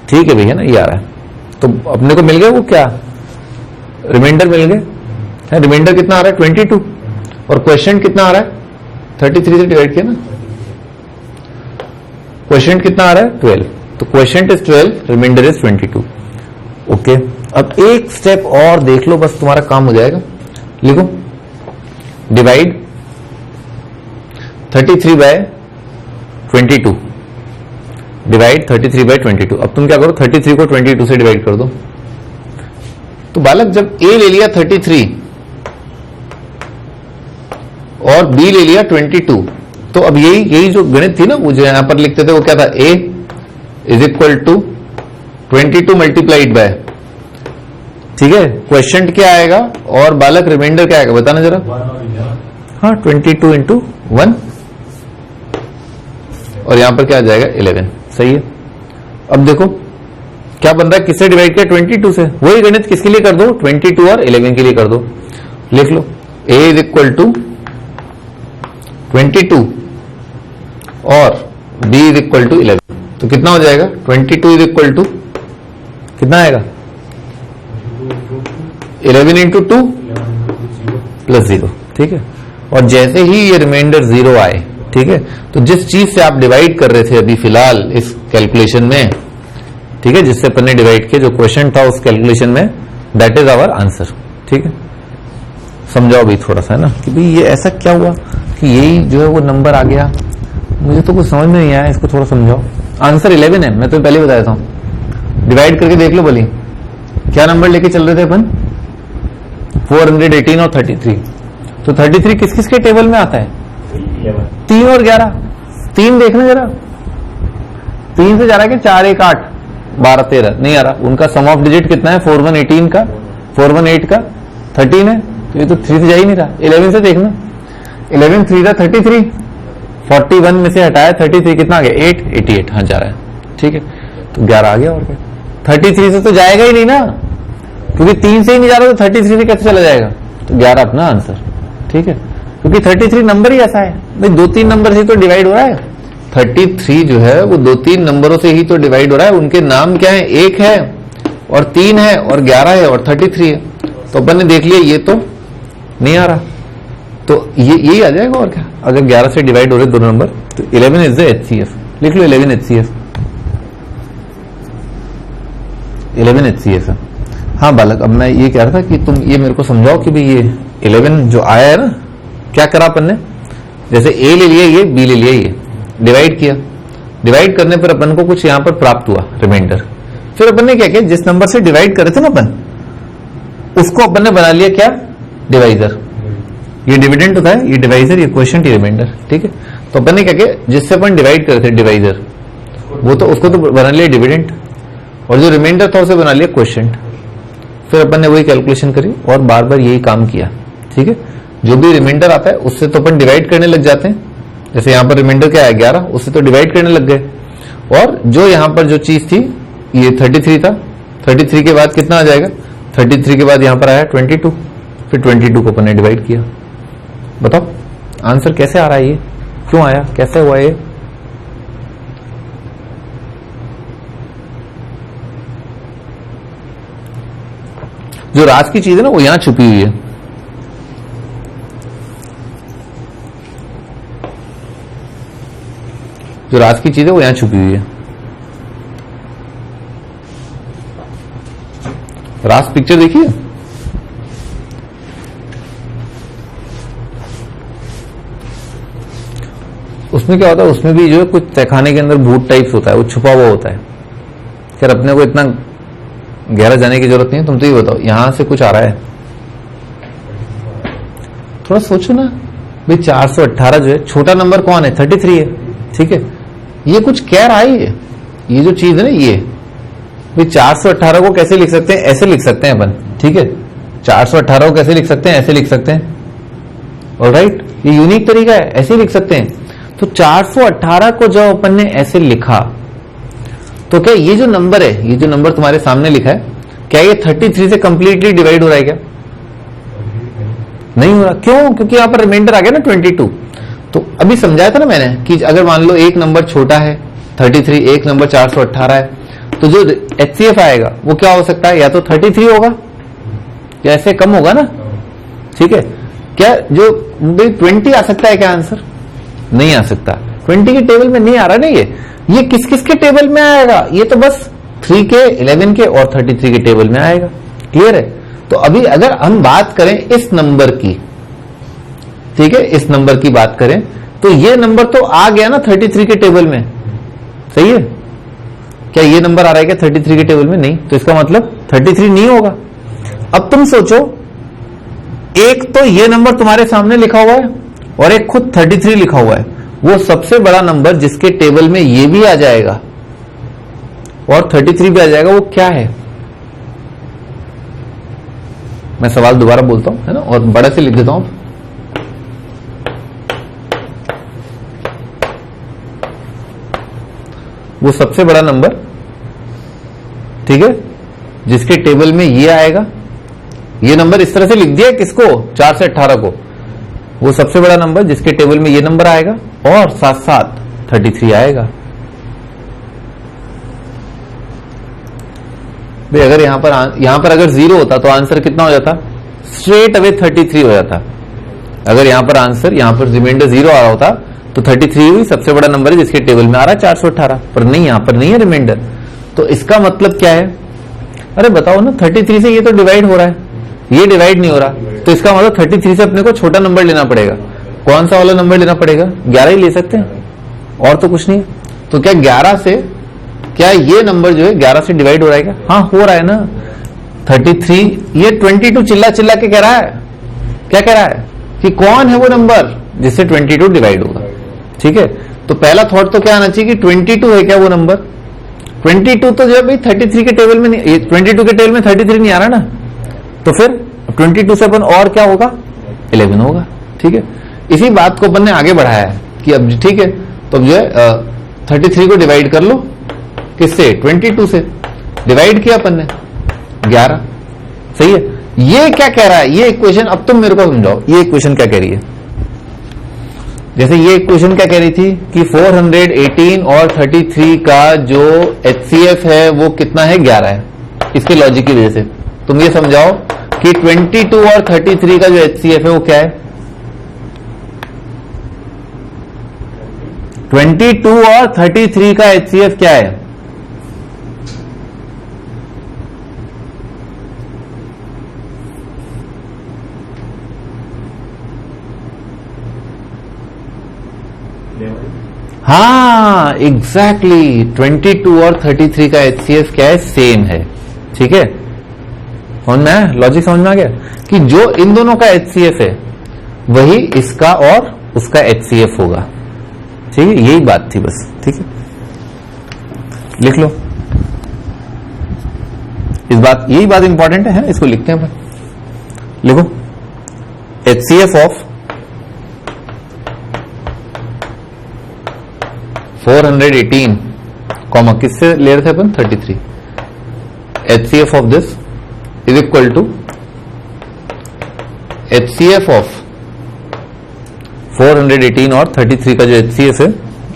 A: ठीक है भैया ना, ये आ रहा है। तो अपने को मिल गया वो क्या रिमाइंडर मिल गए। रिमाइंडर कितना आ रहा है 22 और क्वेश्चन कितना आ रहा है 33 से डिवाइड किया ना, क्वेश्चन कितना आ रहा है 12। तो question is 12, remainder is 22। Okay, अब एक स्टेप और देख लो, बस तुम्हारा काम हो जाएगा। लिखो डिवाइड 33 बाय 22, डिवाइड 33 बाय 22। अब तुम क्या करो 33 को 22 से डिवाइड कर दो। तो बालक जब ए ले लिया 33 और बी ले लिया 22, तो अब यही जो गणित थी ना, वो जो यहां पर लिखते थे वो क्या था, A is equal to 22 multiplied by, ठीक है, क्वेश्चन क्या आएगा और बालक रिमाइंडर क्या आएगा बताना जरा। हाँ 22 इंटू 1 और यहां पर क्या आ जाएगा 11। सही है। अब देखो क्या बन रहा है, किससे डिवाइड किया 22 से। वही गणित किसके लिए कर दो 22 और 11 के लिए कर दो। लिख लो a इज इक्वल टू 22 और b इज इक्वल टू 11। तो कितना हो जाएगा 22 इज इक्वल टू कितना आएगा 11 इंटू 2 प्लस 0। ठीक है, और जैसे ही ये रिमाइंडर 0 आए, ठीक है, तो जिस चीज से आप डिवाइड कर रहे थे अभी फिलहाल इस कैलकुलेशन में, ठीक है, जिससे अपन ने डिवाइड किया, जो क्वेश्चन था उस कैलकुलेशन में, दैट इज आवर आंसर। ठीक है, समझाओ भी थोड़ा सा है ना कि भाई ये ऐसा क्या हुआ कि यही जो है वो नंबर आ गया, मुझे तो कुछ समझ में नहीं आया, इसको थोड़ा समझाओ। आंसर 11 है, मैं तो पहले बताया था। डिवाइड करके देख लो बोली क्या नंबर लेके चल रहे थे अपन 418 और 33। तो 33 किस किस के टेबल में आता है 3 और 11। 3 देखना जरा, 3 से जा रहा है कि 4 1 8 12 13 नहीं आ रहा। उनका सम ऑफ डिजिट कितना है 4118 का 418 का 13 है, तो ये तो 3 से जा ही नहीं रहा। 11 से देखना, 11 3 था 33, 41 में से हटाया 33 कितना आ गया 8 88। हाँ जा रहा है। ठीक है, तो 11 आ गया और क्या, 33 से तो जाएगा ही नहीं ना, क्योंकि 3 से ही नहीं जा रहा तो 33 से कैसे चला जाएगा। तो 11 अपना आंसर। ठीक है, क्योंकि 33 नंबर ही ऐसा है भाई, 2-3 नंबर से तो डिवाइड हो रहा है। 33 जो है वो 2-3 नंबरों से ही तो डिवाइड हो रहा है। उनके नाम क्या है, 1 है और 3 है और 11 है और 33 है। तो अपन ने देख लिया ये तो नहीं आ रहा, तो यही आ जाएगा और क्या। अगर 11 से डिवाइड हो रहे दोनों नंबर तो 11 इज द HCF। लिख लो 11 HCF, 11 HCF है। हाँ बालक, अब मैं ये कह रहा था कि तुम ये मेरे को समझाओ कि भाई ये 11 जो आया है ना, क्या करा अपन ने, जैसे A ले लिया ये, B ले लिया ये, डिवाइड किया, डिवाइड करने पर अपन को कुछ यहां पर प्राप्त हुआ रिमाइंडर। फिर अपन ने क्या किया, जिस नंबर से डिवाइड करे थे ना अपन, उसको अपन ने बना लिया क्या डिवाइजर। ये डिविडेंड होता है, ये डिवाइजर, ये क्वेश्चन, ये रिमाइंडर। ठीक है, तो अपन ने क्या किया, जिससे अपन डिवाइड करे थे डिवाइजर, वो तो उसको तो बना लिया डिविडेंड, और जो रिमाइंडर था उसे बना लिया क्वेश्चन। फिर अपन ने वही कैलकुलेशन करी और बार बार यही काम किया। ठीक है, जो भी रिमाइंडर आता है उससे तो अपन डिवाइड करने लग जाते हैं। जैसे यहां पर रिमाइंडर क्या है 11, उससे तो डिवाइड करने लग गए। और जो यहां पर जो चीज थी ये 33 था, 33 के बाद कितना आ जाएगा, 33 के बाद यहां पर आया 22, फिर 22 को अपन ने डिवाइड किया। बताओ आंसर कैसे आ रहा है, ये क्यों आया, कैसे हुआ ये। जो राज की चीज है ना वो यहां छुपी हुई है। जो राज की चीज है वो यहां छुपी हुई है। राज पिक्चर देखिए, उसमें क्या होता है, उसमें भी जो है कुछ तहखाने के अंदर भूत टाइप्स होता है, वो छुपा हुआ होता है। खैर अपने को इतना गहरा जाने की जरूरत नहीं है। तुम तो ये बताओ यहां से कुछ आ रहा है, थोड़ा सोचो ना भाई। 418 जो है छोटा नंबर कौन है 33 है। ठीक है, ये कुछ कह रहा है, ये जो चीज है ना, ये भाई 418 को कैसे लिख सकते हैं, ऐसे लिख सकते हैं अपन। ठीक है, 418 को कैसे लिख सकते हैं, ऐसे लिख सकते हैं। ऑलराइट, ये यूनिक तरीका है, ऐसे लिख सकते हैं। तो 418 को जब अपन ने ऐसे लिखा तो क्या ये जो नंबर है, ये जो नंबर तुम्हारे सामने लिखा है, क्या ये 33 से कंप्लीटली डिवाइड हो रहा है क्या? नहीं हो रहा। क्यों? क्योंकि यहां पर रिमाइंडर आ गया ना 22। तो अभी समझाया था ना मैंने कि अगर मान लो एक नंबर छोटा है 33, एक नंबर 418 है, तो जो HCF आएगा वो क्या हो सकता है? या तो 33 होगा या ऐसे कम होगा ना, ठीक है। क्या जो 20 आ सकता है क्या आंसर? नहीं आ सकता। 20 के टेबल में नहीं आ रहा ना ये किस किस के टेबल में आएगा? ये तो बस 3 के, 11 के और 33 के टेबल में आएगा। क्लियर है? तो अभी अगर हम बात करें इस नंबर की, ठीक है, इस नंबर की बात करें तो ये नंबर तो आ गया ना 33 के टेबल में, सही है। क्या ये नंबर आ रहा है क्या 33 के टेबल में? नहीं। तो इसका मतलब 33 नहीं होगा। अब तुम सोचो, एक तो ये नंबर तुम्हारे सामने लिखा हुआ है और एक खुद 33 लिखा हुआ है, वो सबसे बड़ा नंबर जिसके टेबल में ये भी आ जाएगा और 33 भी आ जाएगा, वो क्या है? मैं सवाल दोबारा बोलता हूं, है ना, और बड़ा से लिख देता हूं। वो सबसे बड़ा नंबर, ठीक है, जिसके टेबल में ये आएगा, ये नंबर इस तरह से लिख दिया किसको? 4 से 18 को। वो सबसे बड़ा नंबर जिसके टेबल में ये नंबर आएगा और साथ साथ 33 आएगा। भाई अगर यहां पर अगर 0 होता तो आंसर कितना हो जाता? स्ट्रेट अवे 33 हो जाता। अगर यहां पर आंसर, यहां पर रिमाइंडर 0 आ रहा होता तो 33 ही सबसे बड़ा नंबर है जिसके टेबल में आ रहा है 418, पर नहीं, यहां पर नहीं है रिमाइंडर। तो इसका मतलब क्या है? अरे बताओ ना, 33 से ये तो डिवाइड हो रहा है, ये डिवाइड नहीं हो रहा, तो इसका मतलब 33 से अपने को छोटा नंबर लेना पड़ेगा। कौन सा वाला नंबर लेना पड़ेगा? 11 ही ले सकते हैं, और तो कुछ नहीं। तो क्या 11 से, क्या ये नंबर जो है 11 से डिवाइड हो रहा है क्या? हाँ हो रहा है ना। 33, ये 22 चिल्ला चिल्ला के कह रहा है, क्या कह रहा है कि कौन है वो नंबर जिससे 22 डिवाइड होगा, ठीक है। तो पहला थॉट तो क्या आना चाहिए कि 22 है क्या वो नंबर? 22 तो जब भाई 33 के टेबल में नहीं, 22 के टेबल में 33 नहीं आ रहा ना, तो फिर 22 से अपन और क्या होगा? 11 होगा, ठीक है। इसी बात को अपन ने आगे बढ़ाया है कि अब ठीक है, तो अब जो है 33 को डिवाइड कर लो, किससे? 22 से। डिवाइड किया अपन ने 11, सही है। ये क्या कह रहा है ये इक्वेशन? अब तुम मेरे को समझाओ ये इक्वेशन क्या कह रही है। जैसे ये इक्वेशन क्या कह रही थी कि 418 और 33 का जो HCF है वो कितना है? 11 है। इसके लॉजिक की वजह से तुम ये समझाओ कि 22 और 33 का जो HCF है वो क्या है? 22 और 33 का HCF क्या है? हाँ एग्जैक्टली, 22 और 33 का HCF क्या है? सेम है, ठीक है। समझ में आया? लॉजिक समझ में आ गया कि जो इन दोनों का HCF है वही इसका और उसका HCF होगा, ठीक है। यही बात थी बस, ठीक है। लिख लो इस बात, यही बात इंपॉर्टेंट है, इसको लिखते हैं अपन। लिखो HCF ऑफ 418 कॉमा किससे ले रहे थे अपन? 33। HCF of this is equal to HCF of 418 और 33 का जो HCF है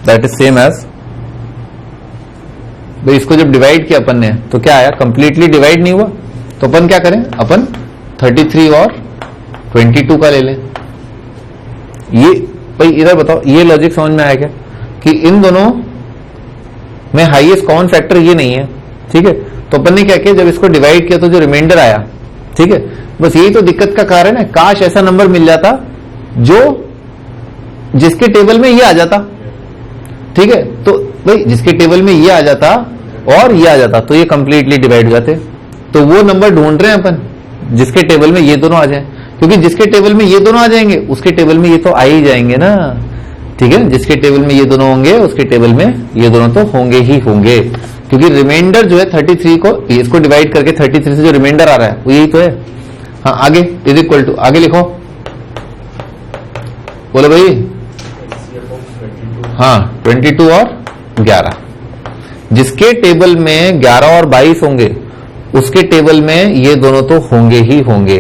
A: दैट इज सेम एज, भाई इसको जब डिवाइड किया अपन ने तो क्या आया? कंप्लीटली डिवाइड नहीं हुआ, तो अपन क्या करें? अपन 33 और 22 का ले लें। ये भाई इधर बताओ, ये लॉजिक समझ में आया क्या कि इन दोनों में हाईएस्ट कॉमन फैक्टर ये नहीं है, ठीक है। तो अपन ने क्या किया, जब इसको डिवाइड किया तो जो रिमाइंडर आया, ठीक है, बस यही तो दिक्कत का कारण है। काश ऐसा नंबर मिल जाता जो जिसके टेबल में ये आ जाता, ठीक है। तो भाई जिसके टेबल में ये आ जाता और ये आ जाता तो ये कंप्लीटली डिवाइड हो जाते। तो वो नंबर ढूंढ रहे हैं अपन जिसके टेबल में ये दोनों आ जाए, क्योंकि जिसके टेबल में ये दोनों आ जाएंगे उसके टेबल में ये तो आ ही जाएंगे ना, ठीक है। जिसके टेबल में ये दोनों होंगे उसके टेबल में ये दोनों तो होंगे ही होंगे, क्योंकि रिमाइंडर जो है 33 को, इसको डिवाइड करके 33 से जो रिमाइंडर आ रहा है वो यही तो है। हाँ आगे इज इक्वल टू, आगे लिखो बोलो भाई।
B: HCF of 22
A: हाँ 22 और 11, जिसके टेबल में 11 और 22 होंगे उसके टेबल में ये दोनों तो होंगे ही होंगे,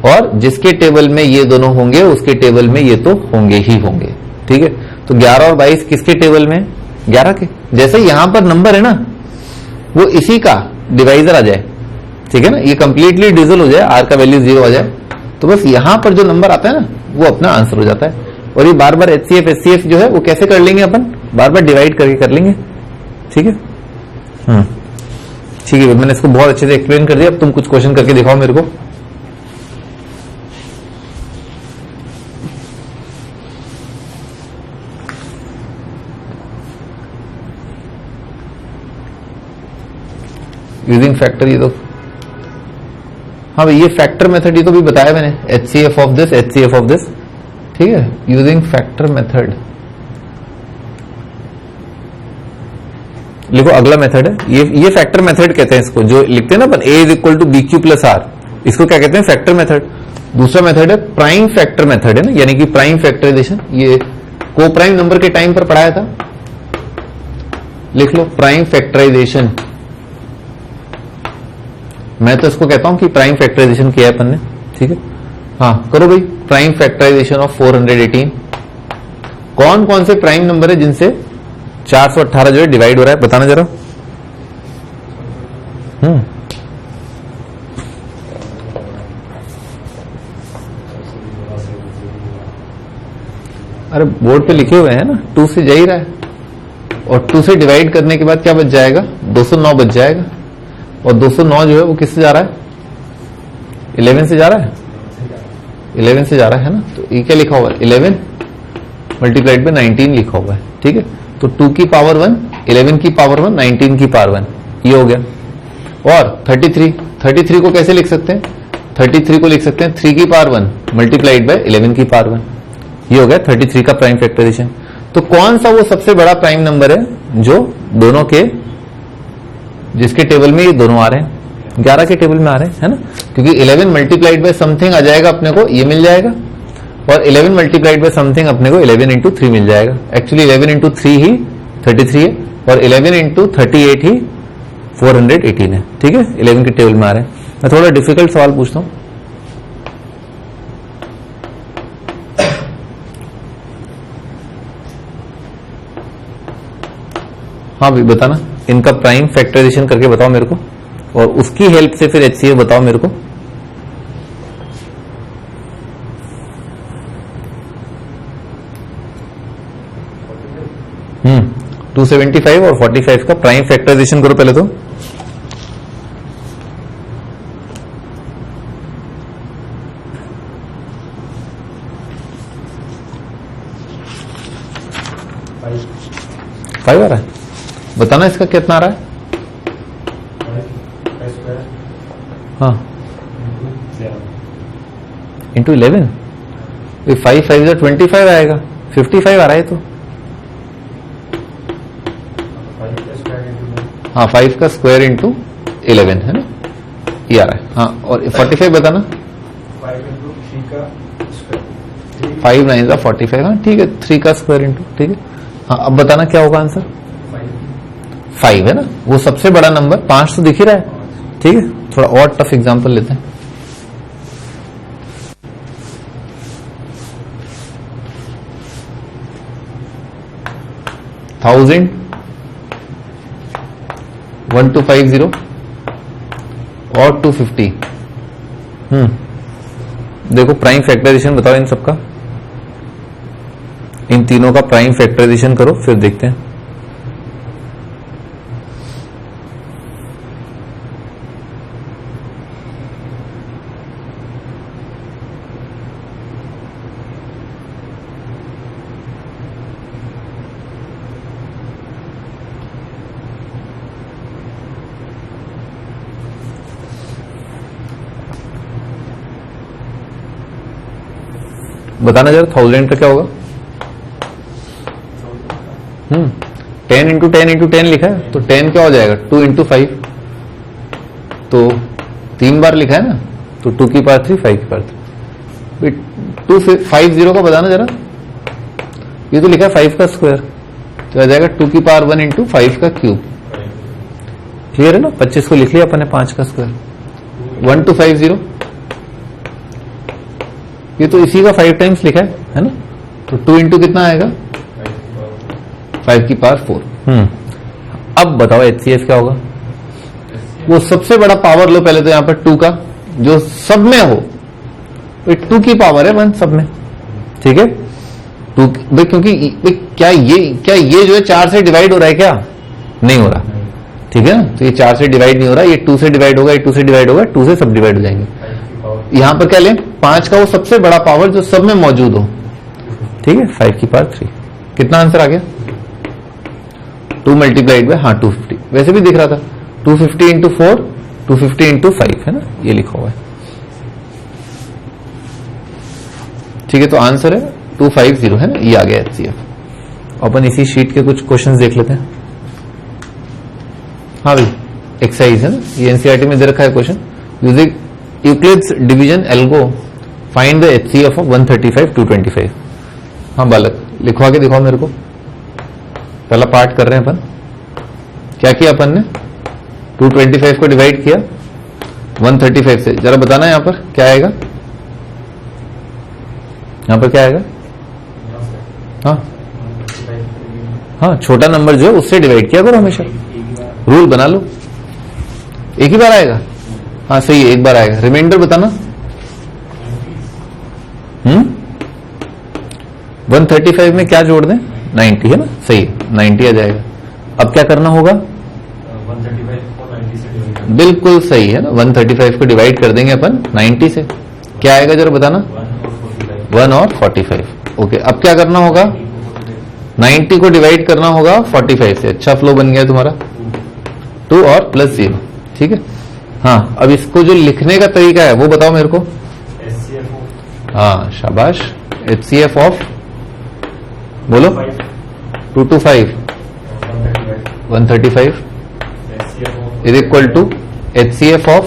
A: और जिसके टेबल में ये दोनों होंगे उसके टेबल में ये तो होंगे ही होंगे। ठीक है, तो 11 और 22 किसके टेबल में? 11 के। जैसे यहां पर नंबर है ना, वो इसी का डिवाइजर आ जाए, ठीक है ना, ये कंप्लीटली डिविजल हो जाए, आर का वैल्यू 0 आ जाए, तो बस यहां पर जो नंबर आता है ना वो अपना आंसर हो जाता है। और ये बार बार HCF SCF जो है वो कैसे कर लेंगे अपन? बार बार डिवाइड करके कर लेंगे। ठीक है, ठीक है, मैंने इसको बहुत अच्छे से एक्सप्लेन कर दिया। अब तुम कुछ क्वेश्चन करके दिखाओ मेरे को। यूजिंग फैक्टर, ये तो हाँ भाई, ये फैक्टर मेथड ये तो भी बताया मैंने, HCF of this, HCF of this. ठीक है, यूजिंग फैक्टर मेथड। लिखो अगला मेथड है, ये फैक्टर मेथड कहते हैं इसको, जो लिखते हैं ना अपन A is equal to BQ plus R, इसको क्या कहते हैं? Factor method. दूसरा मेथड है प्राइम फैक्टर मेथड, है ना, यानी कि प्राइम फैक्टराइजेशन। ये को प्राइम नंबर के टाइम पर पढ़ाया था, लिख लो प्राइम फैक्टराइजेशन। मैं तो इसको कहता हूं कि प्राइम फैक्टराइजेशन किया है अपन ने। ठीक है, हाँ करो भाई, प्राइम फैक्टराइजेशन ऑफ 418। कौन कौन से प्राइम नंबर है जिनसे 418 जो है डिवाइड हो रहा है, बताना जरा। अरे बोर्ड पे लिखे हुए हैं ना, 2 से जा ही रहा है, और 2 से डिवाइड करने के बाद क्या बच जाएगा? 209 बच जाएगा। और 209 जो है वो किससे जा रहा है? 11 से जा रहा है, 11 से जा रहा है ना। तो ये क्या लिखा हुआ है? 11 मल्टीप्लाइड बाय 19 लिखा हुआ है। ठीक है, तो 2 की पावर 1, 11 की पावर 1, 19 की पावर 1, ये हो गया। और 33 को कैसे लिख सकते हैं? 33 को लिख सकते हैं 3 की पावर 1 मल्टीप्लाइड बाय 11 की पावर 1, ये हो गया 33 का प्राइम फैक्टराइजेशन। तो कौन सा वो सबसे बड़ा प्राइम नंबर है जो दोनों के, जिसके टेबल में ये दोनों आ रहे हैं? 11 के टेबल में आ रहे हैं, है ना, क्योंकि 11 मल्टीप्लाइड बाय समथिंग आ जाएगा अपने को, ये मिल जाएगा, और 11 मल्टीप्लाइड बाय समथिंग अपने को 11 इंटू 3 मिल जाएगा। एक्चुअली 11 इंटू 3 ही 33 है, और 11 इंटू 38 ही 418 है। ठीक है, 11 के टेबल में आ रहे हैं। मैं थोड़ा डिफिकल्ट सवाल पूछता हूं। हाँ भाई बताना, इनका प्राइम फैक्टराइजेशन करके बताओ मेरे को, और उसकी हेल्प से फिर HCF बताओ मेरे को। हम्म, 275 और 45 का प्राइम फैक्टराइजेशन करो पहले तो। फाइव आ रहा है, बताना इसका कितना आ रहा है। हाँ इंटू 11, 5 5 25 आएगा, 55 आ रहा है तो। हाँ 5 का स्क्वायर इंटू 11 है ना, ये आ रहा है। हाँ और 45 बताना, 5 9 का 45। हाँ ठीक है, 3 का स्क्वायर इंटू, ठीक है। हाँ अब बताना क्या होगा आंसर? 5 है ना, वो सबसे बड़ा नंबर। 5 तो दिख ही रहा है। ठीक है, थोड़ा और टफ एग्जांपल लेते हैं। थाउजेंड 1250 और 250। देखो प्राइम फैक्टराइजेशन बताओ इन सबका, इन तीनों का प्राइम फैक्टराइजेशन करो, फिर देखते हैं। बताना जरा 1000 का क्या होगा? 10 इंटू 10 इंटू 10 लिखा है, तो 10 क्या हो जाएगा? 2 इंटू 5, तो 3 बार लिखा है ना, तो 2 की पावर 3, 5 की पावर 3। 250 का बताना जरा, ये तो लिखा है 5 का स्क्वायर, तो आ जाएगा 2 की पावर 1 इंटू 5 का क्यूब। क्लियर है ना? 25 को लिख लिया अपन ने 5 का स्क्वायर, 1250। ये तो इसी का 5 टाइम्स लिखा है ना? तो 2 इंटू कितना आएगा? 5 की पावर 4। अब बताओ HCF क्या होगा? वो सबसे बड़ा पावर लो पहले तो यहां पर 2 का, जो सब में हो, 2 की पावर है 1 सब में, ठीक है? 2 क्योंकि क्या ये जो है 4 से डिवाइड हो रहा है क्या? नहीं हो रहा, ठीक है ना? तो ये 4 से डिवाइड नहीं हो रहा, ये 2 से डिवाइड होगा, ये 2 से डिवाइड होगा, 2 से सब डिवाइड हो जाएंगे। यहां पर क्या लें? 5 का वो सबसे बड़ा पावर जो सब में मौजूद हो, ठीक है? 5 की पावर 3। कितना आंसर आ गया? 2 मल्टीप्लाइड बाय 250। वैसे भी दिख रहा था 250 इंटू 4, 250 इंटू 5 है ना, ये लिखा हुआ है, ठीक है? तो आंसर है 250 है ना, ये आ गया HCF। अपन इसी शीट के कुछ क्वेश्चंस देख लेते हैं। हाँ भाई, एक्सरसाइज है ना, ये एनसीईआरटी में दे रखा है question. Using Euclid's division algo find the HCF of 135 225। हाँ बालक, लिखवा के दिखाओ मेरे को। पहला पार्ट कर रहे हैं अपन। क्या किया अपन ने? 225 को डिवाइड किया 135 से। जरा बताना यहां पर क्या आएगा? यहां पर क्या आएगा? हाँ, छोटा नंबर जो है उससे डिवाइड किया करो हमेशा, रूल बना लो। एक ही बार आएगा? हाँ सही है, एक बार आएगा। रिमाइंडर बताना। 135 में क्या जोड़ दें? 90 है ना, सही है, 90 आ जाएगा। अब क्या करना होगा?
B: 135 को 90 से डिवाइड।
A: बिल्कुल सही है ना, 135 को डिवाइड कर देंगे अपन 90 से। क्या आएगा जरा बताना? 1 और 45। ओके, अब क्या करना होगा? 90 को डिवाइड करना होगा 45 से। अच्छा फ्लो बन गया तुम्हारा, 2 और प्लस 0, ठीक है? हाँ, अब इसको जो लिखने का तरीका है वो बताओ मेरे को। हाँ शाबाश, HCF ऑफ बोलो 225 135 is equal to HCF of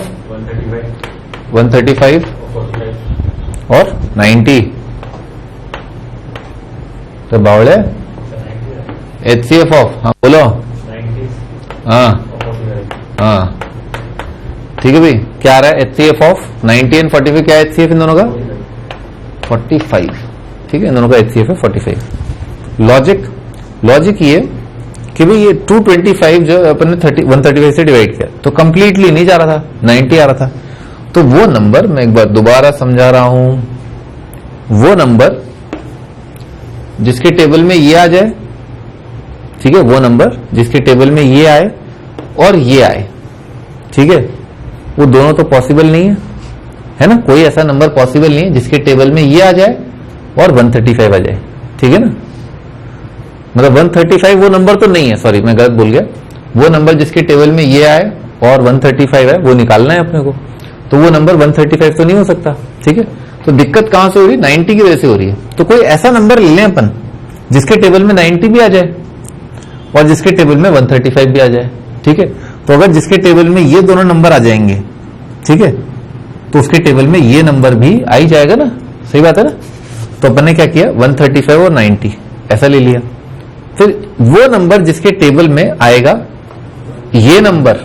A: 135 और 90। तो बावड़े HCF ऑफ, हाँ बोलो। हाँ हाँ ठीक है भाई, क्या आ रहा है? HCF of 90 and 45। क्या है HCF इन दोनों का? 45, ठीक है? इन दोनों का HCF है 45। लॉजिक ये कि भाई ये 225 जो अपन ने 135 से डिवाइड किया तो कंप्लीटली नहीं जा रहा था, 90 आ रहा था। तो वो नंबर, मैं एक बार दोबारा समझा रहा हूं, वो नंबर जिसके टेबल में ये आ जाए, ठीक है? वो नंबर जिसके टेबल में ये आए और ये आए, ठीक है? वो दोनों तो पॉसिबल नहीं है ना? कोई ऐसा नंबर पॉसिबल नहीं है जिसके टेबल में ये आ जाए और 135 आ जाए, ठीक है ना? मतलब 135 वो नंबर तो नहीं है, सॉरी मैं गलत बोल गया। वो नंबर जिसके टेबल में ये आए और 135 है, वो निकालना है अपने को। तो वो नंबर 135 तो नहीं हो सकता, ठीक है? तो दिक्कत कहां से हो रही है? 90 की वजह से हो रही है। तो कोई ऐसा नंबर ले लें अपन जिसके टेबल में 90 भी आ जाए और जिसके टेबल में 135 भी आ जाए, ठीक है? तो अगर जिसके टेबल में ये दोनों नंबर आ जाएंगे, ठीक है, तो उसके टेबल में ये नंबर भी आ ही जाएगा ना, सही बात है ना? तो अपन ने क्या किया? 135 और 90 ऐसा ले लिया। फिर वो नंबर जिसके टेबल में आएगा ये नंबर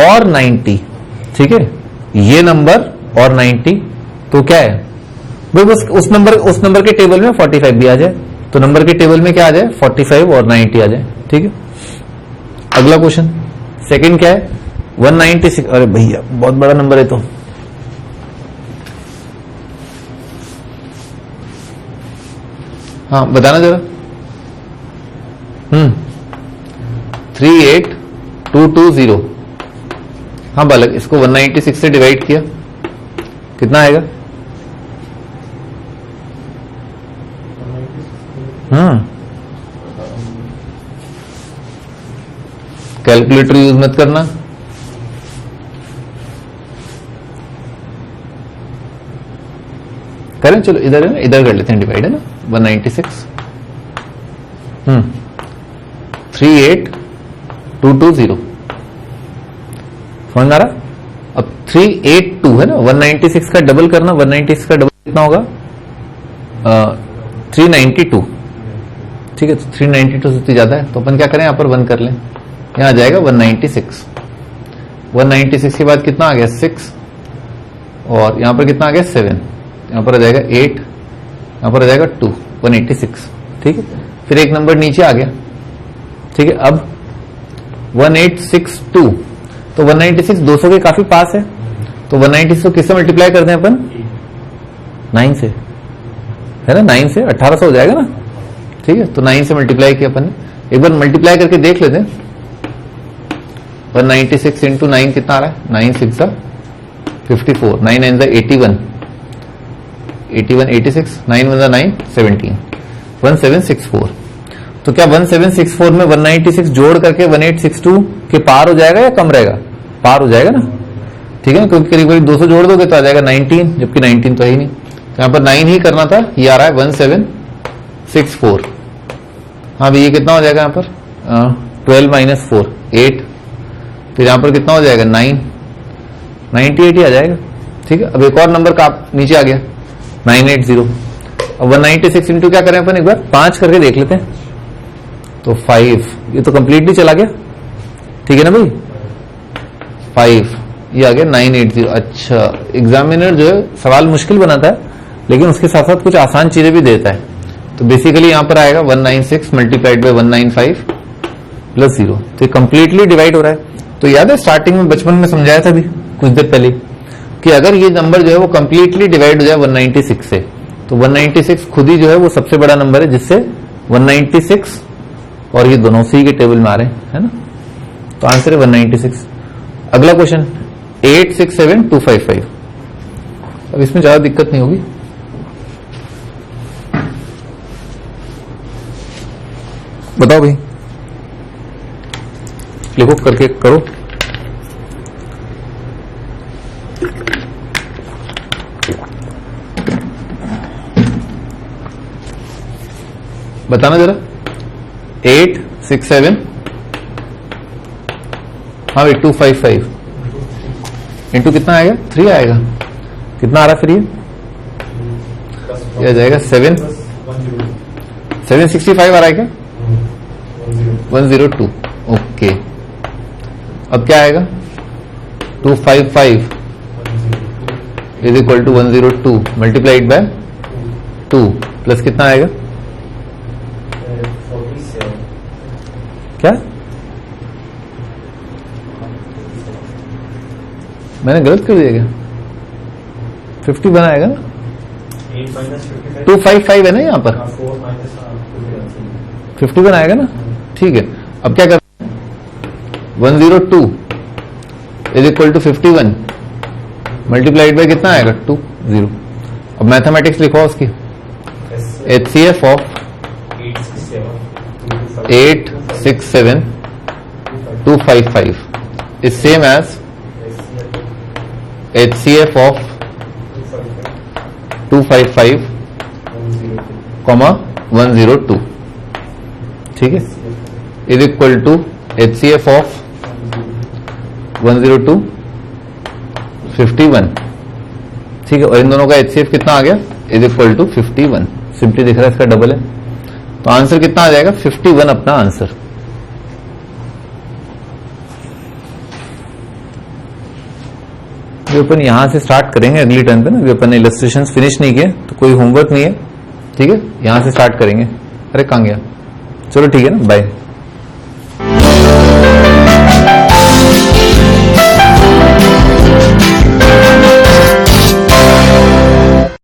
A: और 90, ठीक है? ये नंबर और 90, तो क्या है भाई? बस उस नंबर के टेबल में 45 भी आ जाए, तो नंबर के टेबल में क्या आ जाए? 45 और 90 आ जाए, ठीक है? अगला क्वेश्चन सेकंड क्या है? 196। अरे भैया बहुत बड़ा नंबर है तो। हाँ बताना जरा। 38220। हाँ बालक, इसको 196 से डिवाइड किया, कितना आएगा? कैलकुलेटर यूज मत करना। करें, चलो इधर है ना, इधर कर लेते हैं डिवाइड, है ना? 196 38220 समझ आ रहा? अब 382 है ना, 196 का डबल करना, 196 का डबल कितना होगा? 392, ठीक है, तो 392 से ज्यादा है, तो अपन क्या करें, यहां पर 1 कर लें, यहां आ जाएगा 196। 196 के बाद कितना आ गया 6, और यहां पर कितना आ गया 7, यहां पर आ जाएगा 8, यहां पर आ जाएगा 2, 186, ठीक है। फिर एक नंबर नीचे आ गया, ठीक है। अब 1862, तो 196 200 के काफी पास है, तो 196 को किससे मल्टीप्लाई कर दें अपन, 9 से, है ना, 9 से 1800 हो जाएगा ना, ठीक है। तो 9 से मल्टीप्लाई किया अपन ने, एक बार मल्टीप्लाई करके देख लेते हैं। 196 इंटू 9 कितना आ रहा है, 9 6 54, 9 9 81, 81 86, 9 1 9 17, 1764। तो क्या 1764 में 196 जोड़ करके 1862 के पार हो जाएगा या कम रहेगा, पार हो जाएगा ना, ठीक है ना, क्योंकि करीब करीब 200 जोड़ दोगे तो आ जाएगा 19, जबकि 19 तो है ही नहीं, तो यहां पर 9 ही करना था, ये आ रहा है 1764। हाँ भैया कितना हो जाएगा यहाँ पर 12 माइनस 4 8, फिर यहां पर कितना हो जाएगा 9, 98 ही आ जाएगा, ठीक है। अब एक और नंबर का नीचे आ गया 980। अब 196 इंटू क्या करें अपन, एक बार 5 करके देख लेते हैं, तो 5, ये तो कंप्लीटली चला गया, ठीक है ना भाई, 5 ये आ गया 980। अच्छा, एग्जामिनर जो है सवाल मुश्किल बनाता है, लेकिन उसके साथ साथ कुछ आसान चीजें भी देता है। तो बेसिकली यहां पर आएगा 196 मल्टीप्लाइड बाय 195 प्लस 0, तो ये कंप्लीटली डिवाइड हो रहा है। तो याद है स्टार्टिंग में बचपन में समझाया था भी कुछ देर पहले कि अगर ये नंबर जो है वो कंप्लीटली डिवाइड हो जाए 196 से, तो 196 खुद ही जो है वो सबसे बड़ा नंबर है, जिससे 196 और ये दोनों सी के टेबल में आ रहे हैं, है ना, तो आंसर है 196। अगला क्वेश्चन 867255, अब इसमें ज्यादा दिक्कत नहीं होगी। बताओ भाई, लिखो करके करो। बताना जरा। 867, हाँ भाई 255 इंटू कितना आएगा 3 आएगा, कितना आ रहा है फिर ये आ जाएगा 765 आ रहा है क्या, 102, ओके। अब क्या आएगा 255 is equal to 102 multiplied by 2 plus कितना आएगा, क्या मैंने गलत कर दिया क्या, 51 आएगा ना, 255 है ना यहाँ पर, 51 आएगा ना, ठीक है। अब क्या कर 102 is equal to 51 multiplied by कितना आएगा 20। अब मैथमेटिक्स लिखो उसकी, HCF of 867255 is same as HCF of 255, 102, ठीक है, is equal to HCF of 102 51, ठीक है, और इन दोनों का HCF कितना आ गया इज इक्वल टू 51, सिंपली दिख रहा है इसका डबल है, तो आंसर कितना आ जाएगा 51 अपना आंसर। जो अपन यहां से स्टार्ट करेंगे अगली टर्न पे ना, अभी अपन ने इलस्ट्रेशंस फिनिश नहीं किए तो कोई होमवर्क नहीं है, ठीक है, यहां से स्टार्ट करेंगे। अरे कहां गया, चलो ठीक है ना, बाय।